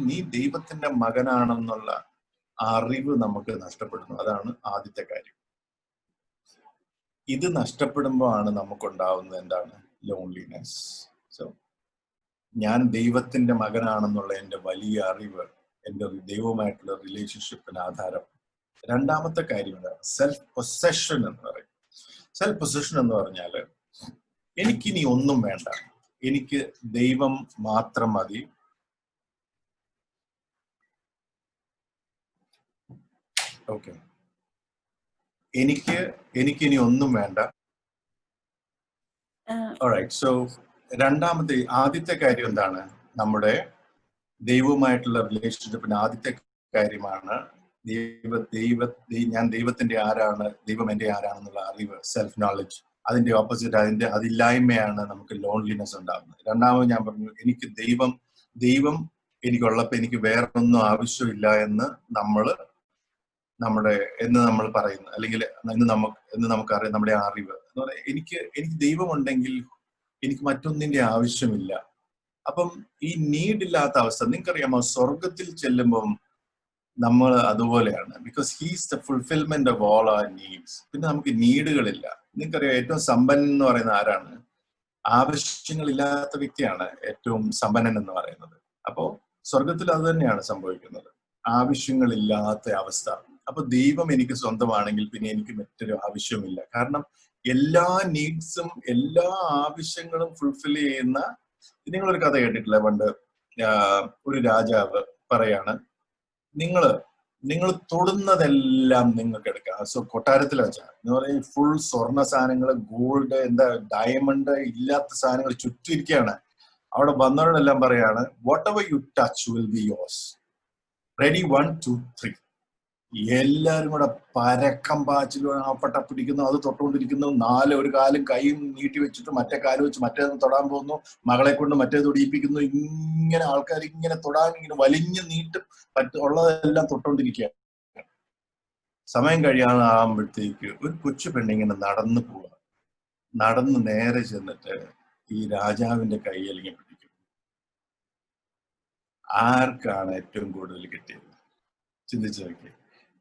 നീ ദൈവത്തിന്റെ മകനാണെന്നുള്ള അറിവ് നമുക്ക് നഷ്ടപ്പെടുന്നു. അതാണ് ആദ്യത്തെ കാര്യം. ഇത് നഷ്ടപ്പെടുമ്പോഴാണ് നമുക്കുണ്ടാവുന്നത് എന്താണ്? ലോൺലിനെസ്. സോ ഞാൻ ദൈവത്തിന്റെ മകനാണെന്നുള്ള എൻ്റെ വലിയ അറിവ് എൻ്റെ ദൈവവുമായിട്ടുള്ള റിലേഷൻഷിപ്പിന് ആധാരം. രണ്ടാമത്തെ കാര്യം സെൽഫ് പൊസഷൻ എന്ന് പറയും. സെൽഫ് പൊസഷൻ എന്ന് പറഞ്ഞാല് എനിക്കിനി ഒന്നും വേണ്ട, എനിക്ക് ദൈവം മാത്രം മതി. ഓക്കെ, എനിക്കിനി ഒന്നും വേണ്ട. ഓൾറൈറ്റ്. സോ ആദ്യത്തെ കാര്യം എന്താണ്? നമ്മുടെ ദൈവവുമായിട്ടുള്ള റിലേഷൻഷിപ്പിന് ആദ്യത്തെ കാര്യമാണ് ഞാൻ ദൈവത്തിന്റെ ആരാണ്, ദൈവം എന്റെ ആരാണെന്നുള്ള അറിവ്, സെൽഫ് നോളജ്. അതിന്റെ ഓപ്പോസിറ്റ്, അതില്ലായ്മയാണ് നമുക്ക് ലോൺലിനെസ് ഉണ്ടാകുന്നത്. രണ്ടാമത് ഞാൻ പറഞ്ഞു, എനിക്ക് ദൈവം എനിക്കുള്ളപ്പോ എനിക്ക് വേറൊന്നും ആവശ്യമില്ല എന്ന് നമ്മൾ പറയുന്നു, അല്ലെങ്കിൽ നമുക്കറിയാം. നമ്മുടെ അറിവ് എന്ന് പറയാം, എനിക്ക് ദൈവമുണ്ടെങ്കിൽ എനിക്ക് മറ്റൊന്നിന്റെ ആവശ്യമില്ല. അപ്പം ഈ നീഡില്ലാത്ത അവസ്ഥ നിങ്ങൾക്കറിയാമോ? സ്വർഗത്തിൽ ചെല്ലുമ്പം നമ്മൾ അതുപോലെയാണ്. Because he's the fulfilment of all our needs. പിന്നെ നമുക്ക് നീഡുകളില്ല. നിങ്ങൾക്കറിയാം, ഏറ്റവും സമ്പന്നൻ എന്ന് പറയുന്നത് ആരാണ്? ആവശ്യങ്ങളില്ലാത്ത വ്യക്തിയാണ് ഏറ്റവും സമ്പന്നൻ എന്ന് പറയുന്നത്. അപ്പോ സ്വർഗത്തിൽ അത് തന്നെയാണ് സംഭവിക്കുന്നത്, ആവശ്യങ്ങളില്ലാത്ത അവസ്ഥ. അപ്പൊ ദൈവം എനിക്ക് സ്വന്തമാണെങ്കിൽ പിന്നെ എനിക്ക് മറ്റൊരു ആവശ്യമില്ല. കാരണം എല്ലാ നീഡ്സും എല്ലാ ആവശ്യങ്ങളും ഫുൾഫിൽ ചെയ്യുന്ന. നിങ്ങളൊരു കഥ കേട്ടിട്ടില്ല? പണ്ട് ഒരു രാജാവ് പറയാണ്, നിങ്ങൾ തൊടുന്നതെല്ലാം നിങ്ങൾക്ക് എടുക്കാം. സോ കൊട്ടാരത്തിൽ വെച്ചാൽ എന്ന് പറയും, ഫുൾ സ്വർണ്ണ സാധനങ്ങൾ, ഗോൾഡ്, ഡയമണ്ട് ഇല്ലാത്ത സാധനങ്ങൾ ചുറ്റും ഇരിക്കുകയാണ്. അവിടെ വന്നവരോടെല്ലാം പറയാണ്, what ever you touch will be yours. Ready, 1 2 3. എല്ലാരും കൂടെ പരക്കം പാച്ചിലും അപ്പട്ട പിടിക്കുന്നു, അത് തൊട്ടുകൊണ്ടിരിക്കുന്നു. ഒരു കാലും കൈയും നീട്ടി വെച്ചിട്ട് മറ്റേ കാല് വെച്ച് മറ്റേത് തൊടാൻ പോകുന്നു, മകളെ കൊണ്ട് മറ്റേത് തൊടിയിപ്പിക്കുന്നു. ഇങ്ങനെ ആൾക്കാർ ഇങ്ങനെ തൊടാൻ ഇങ്ങനെ വലിഞ്ഞു നീട്ടും, ഉള്ളതെല്ലാം തൊട്ടോണ്ടിരിക്കുക. സമയം കഴിയാതാകുമ്പോഴത്തേക്ക് ഒരു കൊച്ചു പെണ്ണിങ്ങനെ നടന്നു പോവുക. നടന്ന് നേരെ ചെന്നിട്ട് ഈ രാജാവിന്റെ കൈ അല്ലെങ്കിൽ പിടിക്കും. ആർക്കാണ് ഏറ്റവും കൂടുതൽ കിട്ടിയത്? ചിന്തിച്ചു നോക്കി.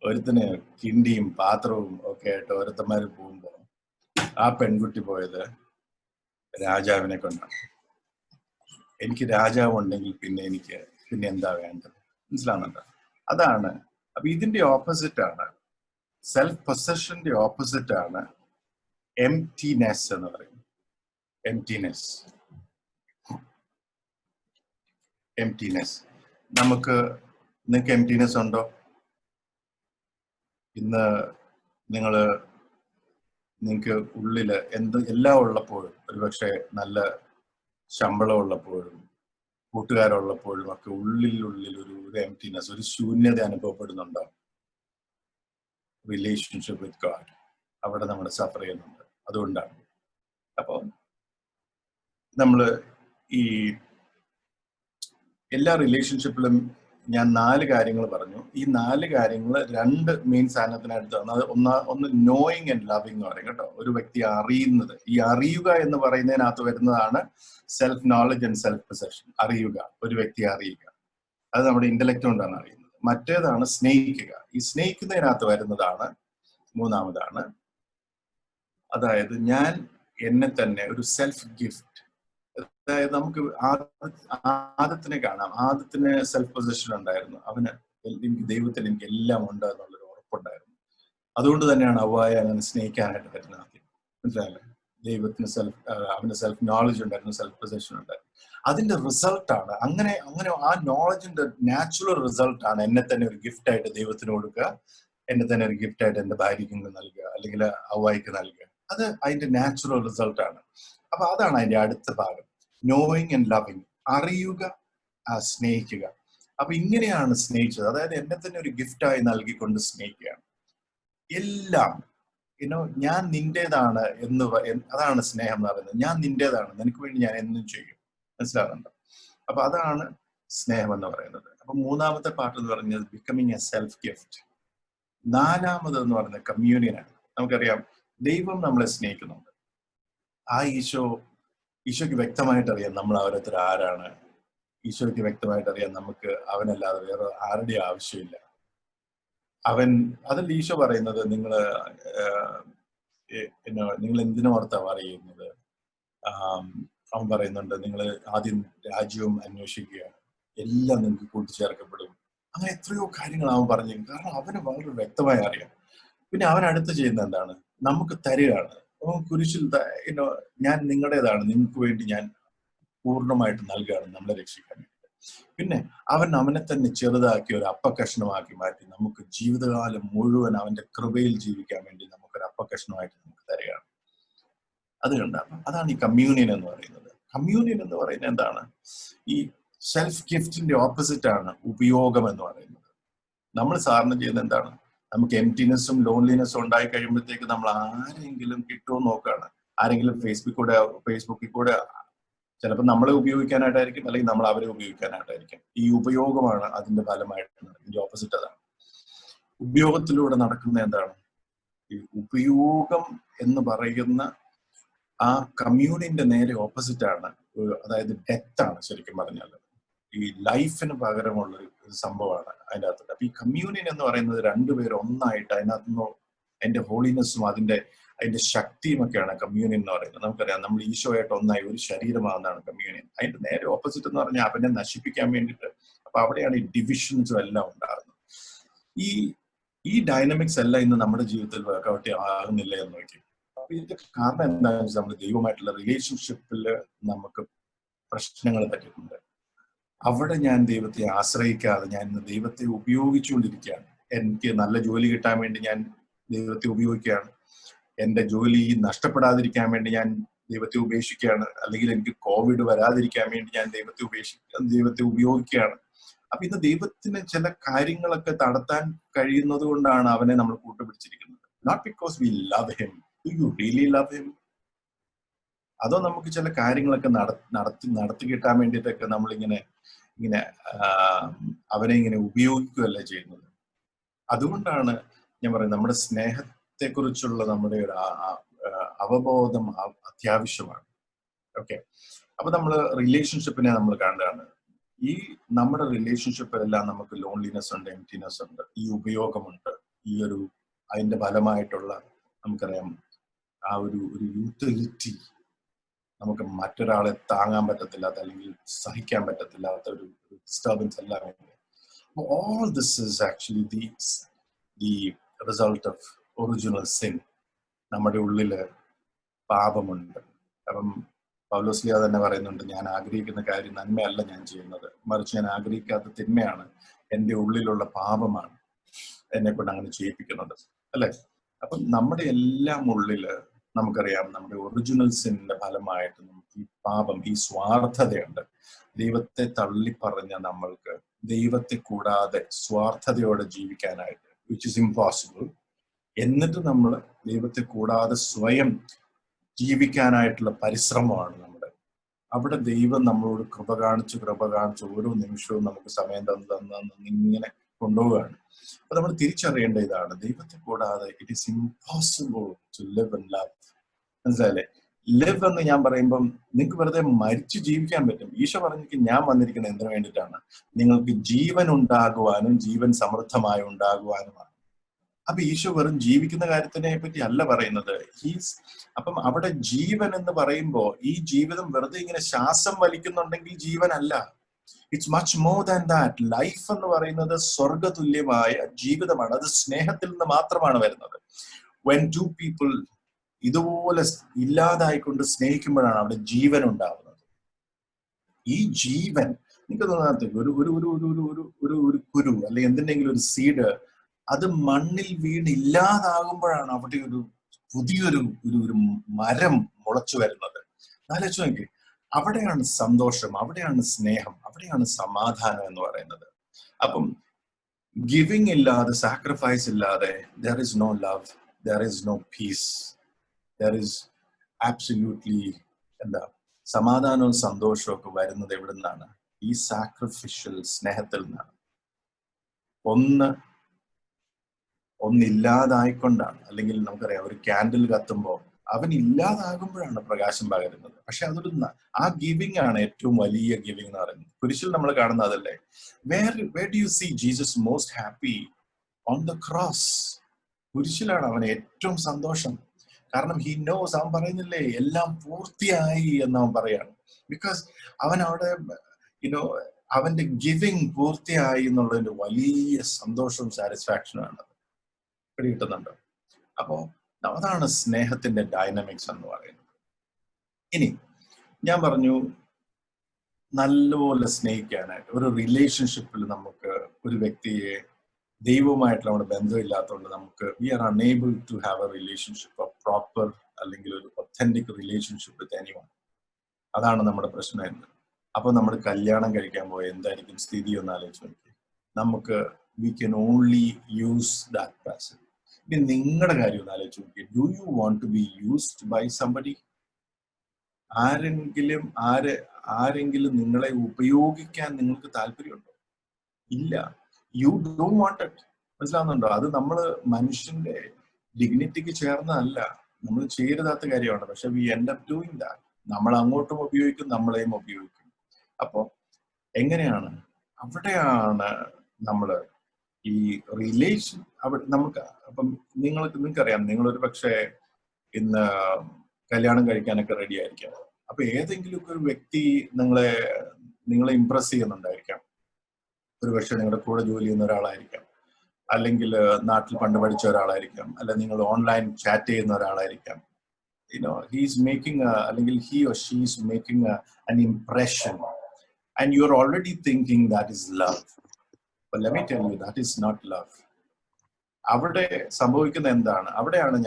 ഒരുത്തിന് കിണ്ടിയും പാത്രവും ഒക്കെ ആയിട്ട് ഓരോരുത്തന്മാര് പോകുമ്പോ ആ പെൺകുട്ടി പോയത് രാജാവിനെ കൊണ്ടാണ്. എനിക്ക് രാജാവ് ഉണ്ടെങ്കിൽ പിന്നെ എന്താ വേണ്ടത്? മനസ്സിലാവുന്നുണ്ടോ? അതാണ്. അപ്പൊ ഇതിന്റെ ഓപ്പോസിറ്റ് ആണ്, സെൽഫ് പൊസഷന്റെ ഓപ്പോസിറ്റ് ആണ് എംപ്റ്റിനെസ് എന്ന് പറയും. എംപ്റ്റിനെസ്. നിങ്ങൾക്ക് എംപ്റ്റിനെസ് ഉണ്ടോ? ഇന്ന് നിങ്ങൾക്ക് ഉള്ളില് എല്ലാം ഉള്ളപ്പോഴും, ഒരുപക്ഷെ നല്ല ശമ്പളം ഉള്ളപ്പോഴും കൂട്ടുകാരുള്ളപ്പോഴും ഒക്കെ ഉള്ളിൽ ഒരു എംപ്റ്റിനെസ്, ഒരു ശൂന്യത അനുഭവപ്പെടുന്നുണ്ടോ? റിലേഷൻഷിപ്പ് വിത്ത് ഗോഡ്, അവിടെ നമ്മൾ സഫർ ചെയ്യുന്നുണ്ട്. അതുകൊണ്ടാണ്. അപ്പം നമ്മൾ ഈ എല്ലാ റിലേഷൻഷിപ്പിലും ഞാൻ 4 കാര്യങ്ങൾ പറഞ്ഞു. ഈ 4 കാര്യങ്ങൾ 2 മെയിൻ സാധനത്തിനടുത്താണ്. അത് ഒന്ന് നോയിങ് ആൻഡ് ലവിങ് എന്ന് പറയും കേട്ടോ. ഒരു വ്യക്തി അറിയുന്നത്, ഈ അറിയുക എന്ന് പറയുന്നതിനകത്ത് വരുന്നതാണ് self knowledge and self possession. അറിയുക, ഒരു വ്യക്തി അറിയുക, അത് നമ്മുടെ ഇന്റലക്ട് കൊണ്ടാണ് അറിയുന്നത്. മറ്റേതാണ് സ്നേഹിക്കുക. ഈ സ്നേഹിക്കുന്നതിനകത്ത് വരുന്നതാണ് മൂന്നാമതാണ്, അതായത് ഞാൻ എന്നെ തന്നെ ഒരു സെൽഫ് ഗിഫ്റ്റ്. അതായത് നമുക്ക് ആദത്തിനെ കാണാം. ആദത്തിന് സെൽഫ് പൊസിഷൻ ഉണ്ടായിരുന്നു. ദൈവത്തിൽ എനിക്ക് എല്ലാം ഉണ്ട് എന്നുള്ളൊരു ഉറപ്പുണ്ടായിരുന്നു. അതുകൊണ്ട് തന്നെയാണ് ഹവ്വായെ അങ്ങനെ സ്നേഹിക്കാനായിട്ട് പറ്റുന്നത്. മനസ്സിലായല്ലേ? ദൈവത്തിന് അവന് സെൽഫ് നോളജ് ഉണ്ടായിരുന്നു, സെൽഫ് പൊസിഷൻ ഉണ്ടായിരുന്നു. അതിന്റെ റിസൾട്ടാണ് അങ്ങനെ ആ നോളജിന്റെ നാച്ചുറൽ റിസൾട്ടാണ് എന്നെ തന്നെ ഒരു ഗിഫ്റ്റ് ആയിട്ട് ദൈവത്തിന് കൊടുക്കുക, എന്നെ തന്നെ ഒരു ഗിഫ്റ്റ് ആയിട്ട് എന്റെ ഭാര്യയ്ക്ക് നൽകുക, അല്ലെങ്കിൽ ഹവ്വായ്ക്ക് നൽകുക. അത് അതിന്റെ നാച്ചുറൽ റിസൾട്ടാണ്. അപ്പൊ അതാണ് അതിന്റെ അടുത്ത ഭാഗം, നോയിങ് ആൻഡ് ലവിങ്. അറിയുക, സ്നേഹിക്കുക. അപ്പൊ ഇങ്ങനെയാണ് സ്നേഹിച്ചത്. അതായത് എന്നെ തന്നെ ഒരു ഗിഫ്റ്റായി നൽകിക്കൊണ്ട് സ്നേഹിക്കുകയാണ്. എല്ലാം ഞാൻ നിന്റേതാണ് അതാണ് സ്നേഹം എന്ന് പറയുന്നത്. ഞാൻ നിന്റേതാണ്, നിനക്ക് വേണ്ടി ഞാൻ എന്നും ചെയ്യും. മനസ്സിലാകുന്നുണ്ടോ? അപ്പൊ അതാണ് സ്നേഹം എന്ന് പറയുന്നത്. അപ്പൊ മൂന്നാമത്തെ പാർട്ട് എന്ന് പറഞ്ഞത് ബിക്കമിങ് എ സെൽഫ് ഗിഫ്റ്റ്. നാലാമത് എന്ന് പറയുന്നത് കമ്മ്യൂണിയനാണ്. നമുക്കറിയാം ദൈവം നമ്മളെ സ്നേഹിക്കുന്നുണ്ട്. ആ ഈശോയ്ക്ക് വ്യക്തമായിട്ട് അറിയാം നമ്മൾ ഓരോരുത്തർ ആരാണ്. ഈശോയ്ക്ക് വ്യക്തമായിട്ട് അറിയാം നമുക്ക് അവനല്ലാതെ വേറെ ആരുടെയും ആവശ്യമില്ല. അതല്ല ഈശോ പറയുന്നത്, നിങ്ങൾ എന്തിനോർത്താ പറയുന്നത്? അവൻ പറയുന്നുണ്ട്, നിങ്ങൾ ആദ്യം രാജ്യവും അന്വേഷിക്കുക, എല്ലാം നിങ്ങൾക്ക് കൂട്ടിച്ചേർക്കപ്പെടും. അങ്ങനെ എത്രയോ കാര്യങ്ങൾ അവൻ പറഞ്ഞു. കാരണം അവന് വളരെ വ്യക്തമായി അറിയാം. പിന്നെ അവൻ അടുത്ത് ചെയ്യുന്ന എന്താണ്? നമുക്ക് തരികയാണ്. കുരിശിൽ ഞാൻ നിങ്ങളുടേതാണ്, നിങ്ങൾക്ക് വേണ്ടി ഞാൻ പൂർണ്ണമായിട്ട് നൽകുകയാണ് നമ്മളെ രക്ഷിക്കാൻ വേണ്ടി. പിന്നെ അവനെ തന്നെ ചെറുതാക്കി ഒരു അപ്പക്കഷ്ണമാക്കി മാറ്റി നമുക്ക് ജീവിതകാലം മുഴുവൻ അവന്റെ കൃപയിൽ ജീവിക്കാൻ വേണ്ടി നമുക്കൊരു അപ്പക്കഷ്ണമായിട്ട് നമുക്ക് തരികയാണ്. അത് കണ്ടാണ്. അതാണ് ഈ കമ്മ്യൂണിയൻ എന്ന് പറയുന്നത്. കമ്മ്യൂണിയൻ എന്ന് പറയുന്നത് എന്താണ്? ഈ സെൽഫ് ഗിഫ്റ്റിന്റെ ഓപ്പോസിറ്റ് ആണ് ഉപയോഗം എന്ന് പറയുന്നത്. നമ്മൾ സാധാരണ ചെയ്യുന്നത് എന്താണ്? നമുക്ക് എംപ്റ്റിനെസ്സും ലോൺലിനെസ്സും ഉണ്ടായി കഴിയുമ്പോഴത്തേക്ക് നമ്മൾ ആരെങ്കിലും കിട്ടുമോ നോക്കുകയാണ്. ആരെങ്കിലും ഫേസ്ബുക്കിൽ കൂടെ ചിലപ്പോൾ നമ്മളെ ഉപയോഗിക്കാനായിട്ടായിരിക്കും, അല്ലെങ്കിൽ നമ്മൾ അവരെ ഉപയോഗിക്കാനായിട്ടായിരിക്കും. ഈ ഉപയോഗമാണ് അതിന്റെ ഫലമായിട്ട് ഇതിന്റെ ഓപ്പോസിറ്റ് അതാണ്. ഉപയോഗത്തിലൂടെ നടക്കുന്ന എന്താണ്? ഈ ഉപയോഗം എന്ന് പറയുന്ന ആ കമ്മ്യൂണിന്റെ നേരെ ഓപ്പോസിറ്റ് ആണ്. അതായത് ഡെത്ത് ആണ് ശരിക്കും പറഞ്ഞാൽ. ഈ ലൈഫിന് പകരമുള്ള ഒരു സംഭവമാണ് അതിൻ്റെ അകത്ത്. അപ്പൊ ഈ കമ്മ്യൂണിയൻ എന്ന് പറയുന്നത് രണ്ടുപേരും ഒന്നായിട്ട് അതിനകത്തുനിന്ന് അതിന്റെ ഹോളിനെസ്സും അതിന്റെ ശക്തിയും ഒക്കെയാണ് കമ്മ്യൂണിയൻ എന്ന് പറയുന്നത്. നമുക്കറിയാം നമ്മൾ ഈശോയായിട്ട് ഒന്നായി ഒരു ശരീരമാകുന്നതാണ് കമ്മ്യൂണിയൻ. അതിന്റെ നേരെ ഓപ്പോസിറ്റ് എന്ന് പറഞ്ഞാൽ അവനെ നശിപ്പിക്കാൻ വേണ്ടിയിട്ട്. അപ്പൊ അവിടെയാണ് ഈ ഡിവിഷൻസും എല്ലാം ഉണ്ടാകുന്നത്. ഈ ഡൈനമിക്സ് എല്ലാം ഇന്ന് നമ്മുടെ ജീവിതത്തിൽ വർക്കൗട്ട് ആകുന്നില്ല എന്ന് നോക്കി. അപ്പൊ ഇതിന്റെ കാരണം എന്താണെന്ന് വെച്ചാൽ നമ്മൾ ദൈവമായിട്ടുള്ള റിലേഷൻഷിപ്പിൽ നമുക്ക് പ്രശ്നങ്ങൾ പറ്റിയിട്ടുണ്ട്. അവിടെ ഞാൻ ദൈവത്തെ ആശ്രയിക്കാതെ ഞാൻ ഇന്ന് ദൈവത്തെ ഉപയോഗിച്ചുകൊണ്ടിരിക്കുകയാണ്. എനിക്ക് നല്ല ജോലി കിട്ടാൻ വേണ്ടി ഞാൻ ദൈവത്തെ ഉപയോഗിക്കുകയാണ്. എൻ്റെ ജോലി നഷ്ടപ്പെടാതിരിക്കാൻ വേണ്ടി ഞാൻ ദൈവത്തെ ഉപേക്ഷിക്കുകയാണ്. അല്ലെങ്കിൽ എനിക്ക് കോവിഡ് വരാതിരിക്കാൻ വേണ്ടി ഞാൻ ദൈവത്തെ ഉപയോഗിക്കുകയാണ്. അപ്പൊ ഇന്ന് ദൈവത്തിന് ചില കാര്യങ്ങളൊക്കെ നടത്താൻ കഴിയുന്നത് കൊണ്ടാണ് അവനെ നമ്മൾ കൂട്ടുപിടിച്ചിരിക്കുന്നത്. Not because we love him. Do you really love him? അതോ നമുക്ക് ചില കാര്യങ്ങളൊക്കെ നടത്തി കിട്ടാൻ വേണ്ടിയിട്ടൊക്കെ നമ്മളിങ്ങനെ അവനെ ഇങ്ങനെ ഉപയോഗിക്കുകയല്ല ചെയ്യുന്നത്. അതുകൊണ്ടാണ് ഞാൻ പറയുന്നത്, നമ്മുടെ സ്നേഹത്തെക്കുറിച്ചുള്ള നമ്മുടെ ഒരു അവബോധം അത്യാവശ്യമാണ്. ഓക്കെ, അപ്പൊ നമ്മൾ റിലേഷൻഷിപ്പിനെ നമ്മൾ കാണുകയാണ്. ഈ നമ്മുടെ റിലേഷൻഷിപ്പിലെല്ലാം നമുക്ക് ലോൺലിനെസ് ഉണ്ട്, എംപ്റ്റിനെസ് ഉണ്ട്, ഈ ഉപയോഗമുണ്ട്, അതിന്റെ ഫലമായിട്ടുള്ള നമുക്കറിയാം ആ ഒരു യൂട്ടിലിറ്റി, നമുക്ക് മറ്റൊരാളെ താങ്ങാൻ പറ്റത്തില്ലാത്ത അല്ലെങ്കിൽ സഹിക്കാൻ പറ്റത്തില്ലാത്ത ഒരു ഡിസ്റ്റർബൻസ് എല്ലാം ഉണ്ട്. All this is actually the result of original sin. നമ്മുടെ ഉള്ളില് പാപമുണ്ട്. അപ്പം പൗലോസ്ലീഹ തന്നെ പറയുന്നുണ്ട്, ഞാൻ ആഗ്രഹിക്കുന്ന കാര്യം നന്മയല്ല ഞാൻ ചെയ്യുന്നത്, മറിച്ച് ഞാൻ ആഗ്രഹിക്കാത്ത തിന്മയാണ്, എൻ്റെ ഉള്ളിലുള്ള പാപമാണ് എന്നെ കൊണ്ട് അങ്ങനെ ചെയ്യിപ്പിക്കുന്നത്, അല്ലെ? അപ്പം നമ്മുടെ എല്ലാം ഉള്ളില് നമുക്കറിയാം, നമ്മുടെ ഒറിജിനൽ സിന്റെ ഫലമായിട്ട് നമുക്ക് ഈ പാപം, ഈ സ്വാർത്ഥതയുണ്ട്. ദൈവത്തെ തള്ളിപ്പറഞ്ഞ നമ്മൾക്ക് ദൈവത്തെ കൂടാതെ സ്വാർത്ഥതയോടെ ജീവിക്കാനായിട്ട്, വിച്ച് ഇസ് ഇംപോസിബിൾ. എന്നിട്ട് നമ്മൾ ദൈവത്തെ കൂടാതെ സ്വയം ജീവിക്കാനായിട്ടുള്ള പരിശ്രമമാണ് നമ്മുടെ. അവിടെ ദൈവം നമ്മളോട് കൃപ കാണിച്ച് ഓരോ നിമിഷവും നമുക്ക് സമയം തന്ന് ഇങ്ങനെ കൊണ്ടുപോവുകയാണ്. അപ്പൊ നമ്മൾ തിരിച്ചറിയേണ്ട ഇതാണ്, ദൈവത്തെ കൂടാതെ it is impossible to live and love. മനസ്സിലായില്ലേ? ലിവ് എന്ന് ഞാൻ പറയുമ്പം നിങ്ങൾക്ക് വെറുതെ മരിച്ചു ജീവിക്കാൻ പറ്റും. ഈശോ പറഞ്ഞിട്ട് ഞാൻ വന്നിരിക്കുന്നത് എന്തിനു വേണ്ടിയിട്ടാണ്? നിങ്ങൾക്ക് ജീവൻ ഉണ്ടാകുവാനും ജീവൻ സമൃദ്ധമായി ഉണ്ടാകുവാനുമാണ്. അപ്പൊ ഈശോ വെറും ജീവിക്കുന്ന കാര്യത്തിനെ പറ്റി അല്ല പറയുന്നത്. അപ്പം അവിടെ ജീവൻ എന്ന് പറയുമ്പോ ഈ ജീവിതം വെറുതെ ഇങ്ങനെ ശ്വാസം വലിക്കുന്നുണ്ടെങ്കിൽ ജീവനല്ല. It's much more than that. Life എന്ന് പറയുന്നത് സ്വർഗതുല്യമായ ജീവിതമാണ്. അത് സ്നേഹത്തിൽ നിന്ന് മാത്രമാണ് വരുന്നത്. when two people ഇതുപോലെ ഇല്ലാതായിക്കൊണ്ട് സ്നേഹിക്കുമ്പോഴാണ് അവിടെ ജീവൻ ഉണ്ടാവുന്നത്. ഈ ജീവൻ നിങ്ങൾക്ക് തോന്നാത്ത ഒരു കുരു അല്ലെങ്കിൽ എന്തിനെങ്കിലും ഒരു സീഡ് അത് മണ്ണിൽ വീണ് ഇല്ലാതാകുമ്പോഴാണ് അവിടെ ഒരു പുതിയൊരു ഒരു മരം മുളച്ചു വരുന്നത്. ആലോചിച്ച് നോക്കി, അവിടെയാണ് സന്തോഷം, അവിടെയാണ് സ്നേഹം, അവിടെയാണ് സമാധാനം എന്ന് പറയുന്നത്. അപ്പം ഗിവിംഗ് ഇല്ലാതെ, സാക്രിഫൈസ് ഇല്ലാതെ there is no love, there is no peace, there is absolutely സമാധാനവും സന്തോഷവും ഒക്കെ വരുന്നത് എവിടെ നിന്നാണ്? ഈ സാക്രിഫിഷ്യൽ സ്നേഹത്തിൽ നിന്നാണ്. ഒന്നില്ലാതായിക്കൊണ്ടാണ്. അല്ലെങ്കിൽ നമുക്കറിയാം, ഒരു ക്യാൻഡിൽ കത്തുമ്പോൾ അവൻ ഇല്ലാതാകുമ്പോഴാണ് പ്രകാശം പകരുന്നത്. പക്ഷെ അതൊരു ആ ഗിവിംഗ് ആണ് ഏറ്റവും വലിയ ഗിവിംഗ് എന്ന് പറയുന്നത്. കുരിശിൽ നമ്മൾ കാണുന്ന അതല്ലേ. where do you see Jesus most happy? On the cross. കുരിശിലാണ് അവൻ ഏറ്റവും സന്തോഷം. കാരണം he knows, അവൻ പറയുന്നില്ലേ എല്ലാം പൂർത്തിയായി എന്ന് അവൻ പറയാണ്. ബിക്കോസ് അവൻ അവിടെ അവന്റെ ഗിവിംഗ് പൂർത്തിയായി എന്നുള്ളതിന്റെ വലിയ സന്തോഷവും സാറ്റിസ്ഫാക്ഷനും ആണ് കിട്ടുന്നുണ്ട്. അപ്പോ അതാണ് സ്നേഹത്തിന്റെ ഡൈനാമിക്സ് എന്ന് പറയുന്നത്. ഇനി ഞാൻ പറഞ്ഞു, നല്ലപോലെ സ്നേഹിക്കാനായിട്ട് ഒരു റിലേഷൻഷിപ്പിൽ നമുക്ക് ഒരു വ്യക്തിയെ ദൈവവുമായിട്ടുള്ള നമ്മുടെ ബന്ധമില്ലാത്തതുകൊണ്ട് നമുക്ക് we are unable to have a relationship, proper അല്ലെങ്കിൽ ഒരു ഒത്തന്റിക് റിലേഷൻഷിപ്പ് വിത്ത് എനിവൺ. അതാണ് നമ്മുടെ പ്രശ്നം. അപ്പൊ നമ്മൾ കല്യാണം കഴിക്കാൻ പോയ എന്തായിരിക്കും സ്ഥിതി എന്ന് ആലോചിച്ച് നോക്കി. നമുക്ക് we can only use that person. ഇനി നിങ്ങളുടെ കാര്യം ഒന്ന് ആലോചിച്ച് നോക്കി. Do you want to be used by somebody? ആരെങ്കിലും നിങ്ങളെ ഉപയോഗിക്കാൻ നിങ്ങൾക്ക് താല്പര്യമുണ്ടോ? ഇല്ല. You don't want it. മനസ്സിലാവുന്നുണ്ടോ? അത് നമ്മള് മനുഷ്യന്റെ ഡിഗ്നിറ്റിക്ക് ചേർന്നതല്ല, നമ്മൾ ചെയ്യരുതാത്ത കാര്യമാണ്. പക്ഷെ V end up doing that. നമ്മൾ അങ്ങോട്ടും ഉപയോഗിക്കും, നമ്മളെയും ഉപയോഗിക്കും. അപ്പൊ എങ്ങനെയാണ്? അവിടെയാണ് നമ്മള് ഈ റിലേഷൻ നമുക്ക്. അപ്പം നിങ്ങൾക്കറിയാം, നിങ്ങളൊരു പക്ഷേ ഇന്ന് കല്യാണം കഴിക്കാനൊക്കെ റെഡി ആയിരിക്കാം. അപ്പൊ ഏതെങ്കിലും ഒരു വ്യക്തി നിങ്ങളെ ഇംപ്രസ് ചെയ്യുന്നുണ്ടായിരിക്കാം. ഒരു പക്ഷെ നിങ്ങളുടെ കൂടെ ജോലി ചെയ്യുന്ന ഒരാളായിരിക്കാം, അല്ലെങ്കിൽ നാട്ടിൽ പണ്ട് പഠിച്ച ഒരാളായിരിക്കാം, അല്ല നിങ്ങൾ ഓൺലൈൻ ചാറ്റ് ചെയ്യുന്ന ഒരാളായിരിക്കാം. ഹീസ് മേക്കിംഗ് അല്ലെങ്കിൽ he or she is making an impression and you are already thinking that is love. But let me tell you, that is not love. അവിടെ സംഭവിക്കുന്ന എന്താണ്? അവിടെയാണ്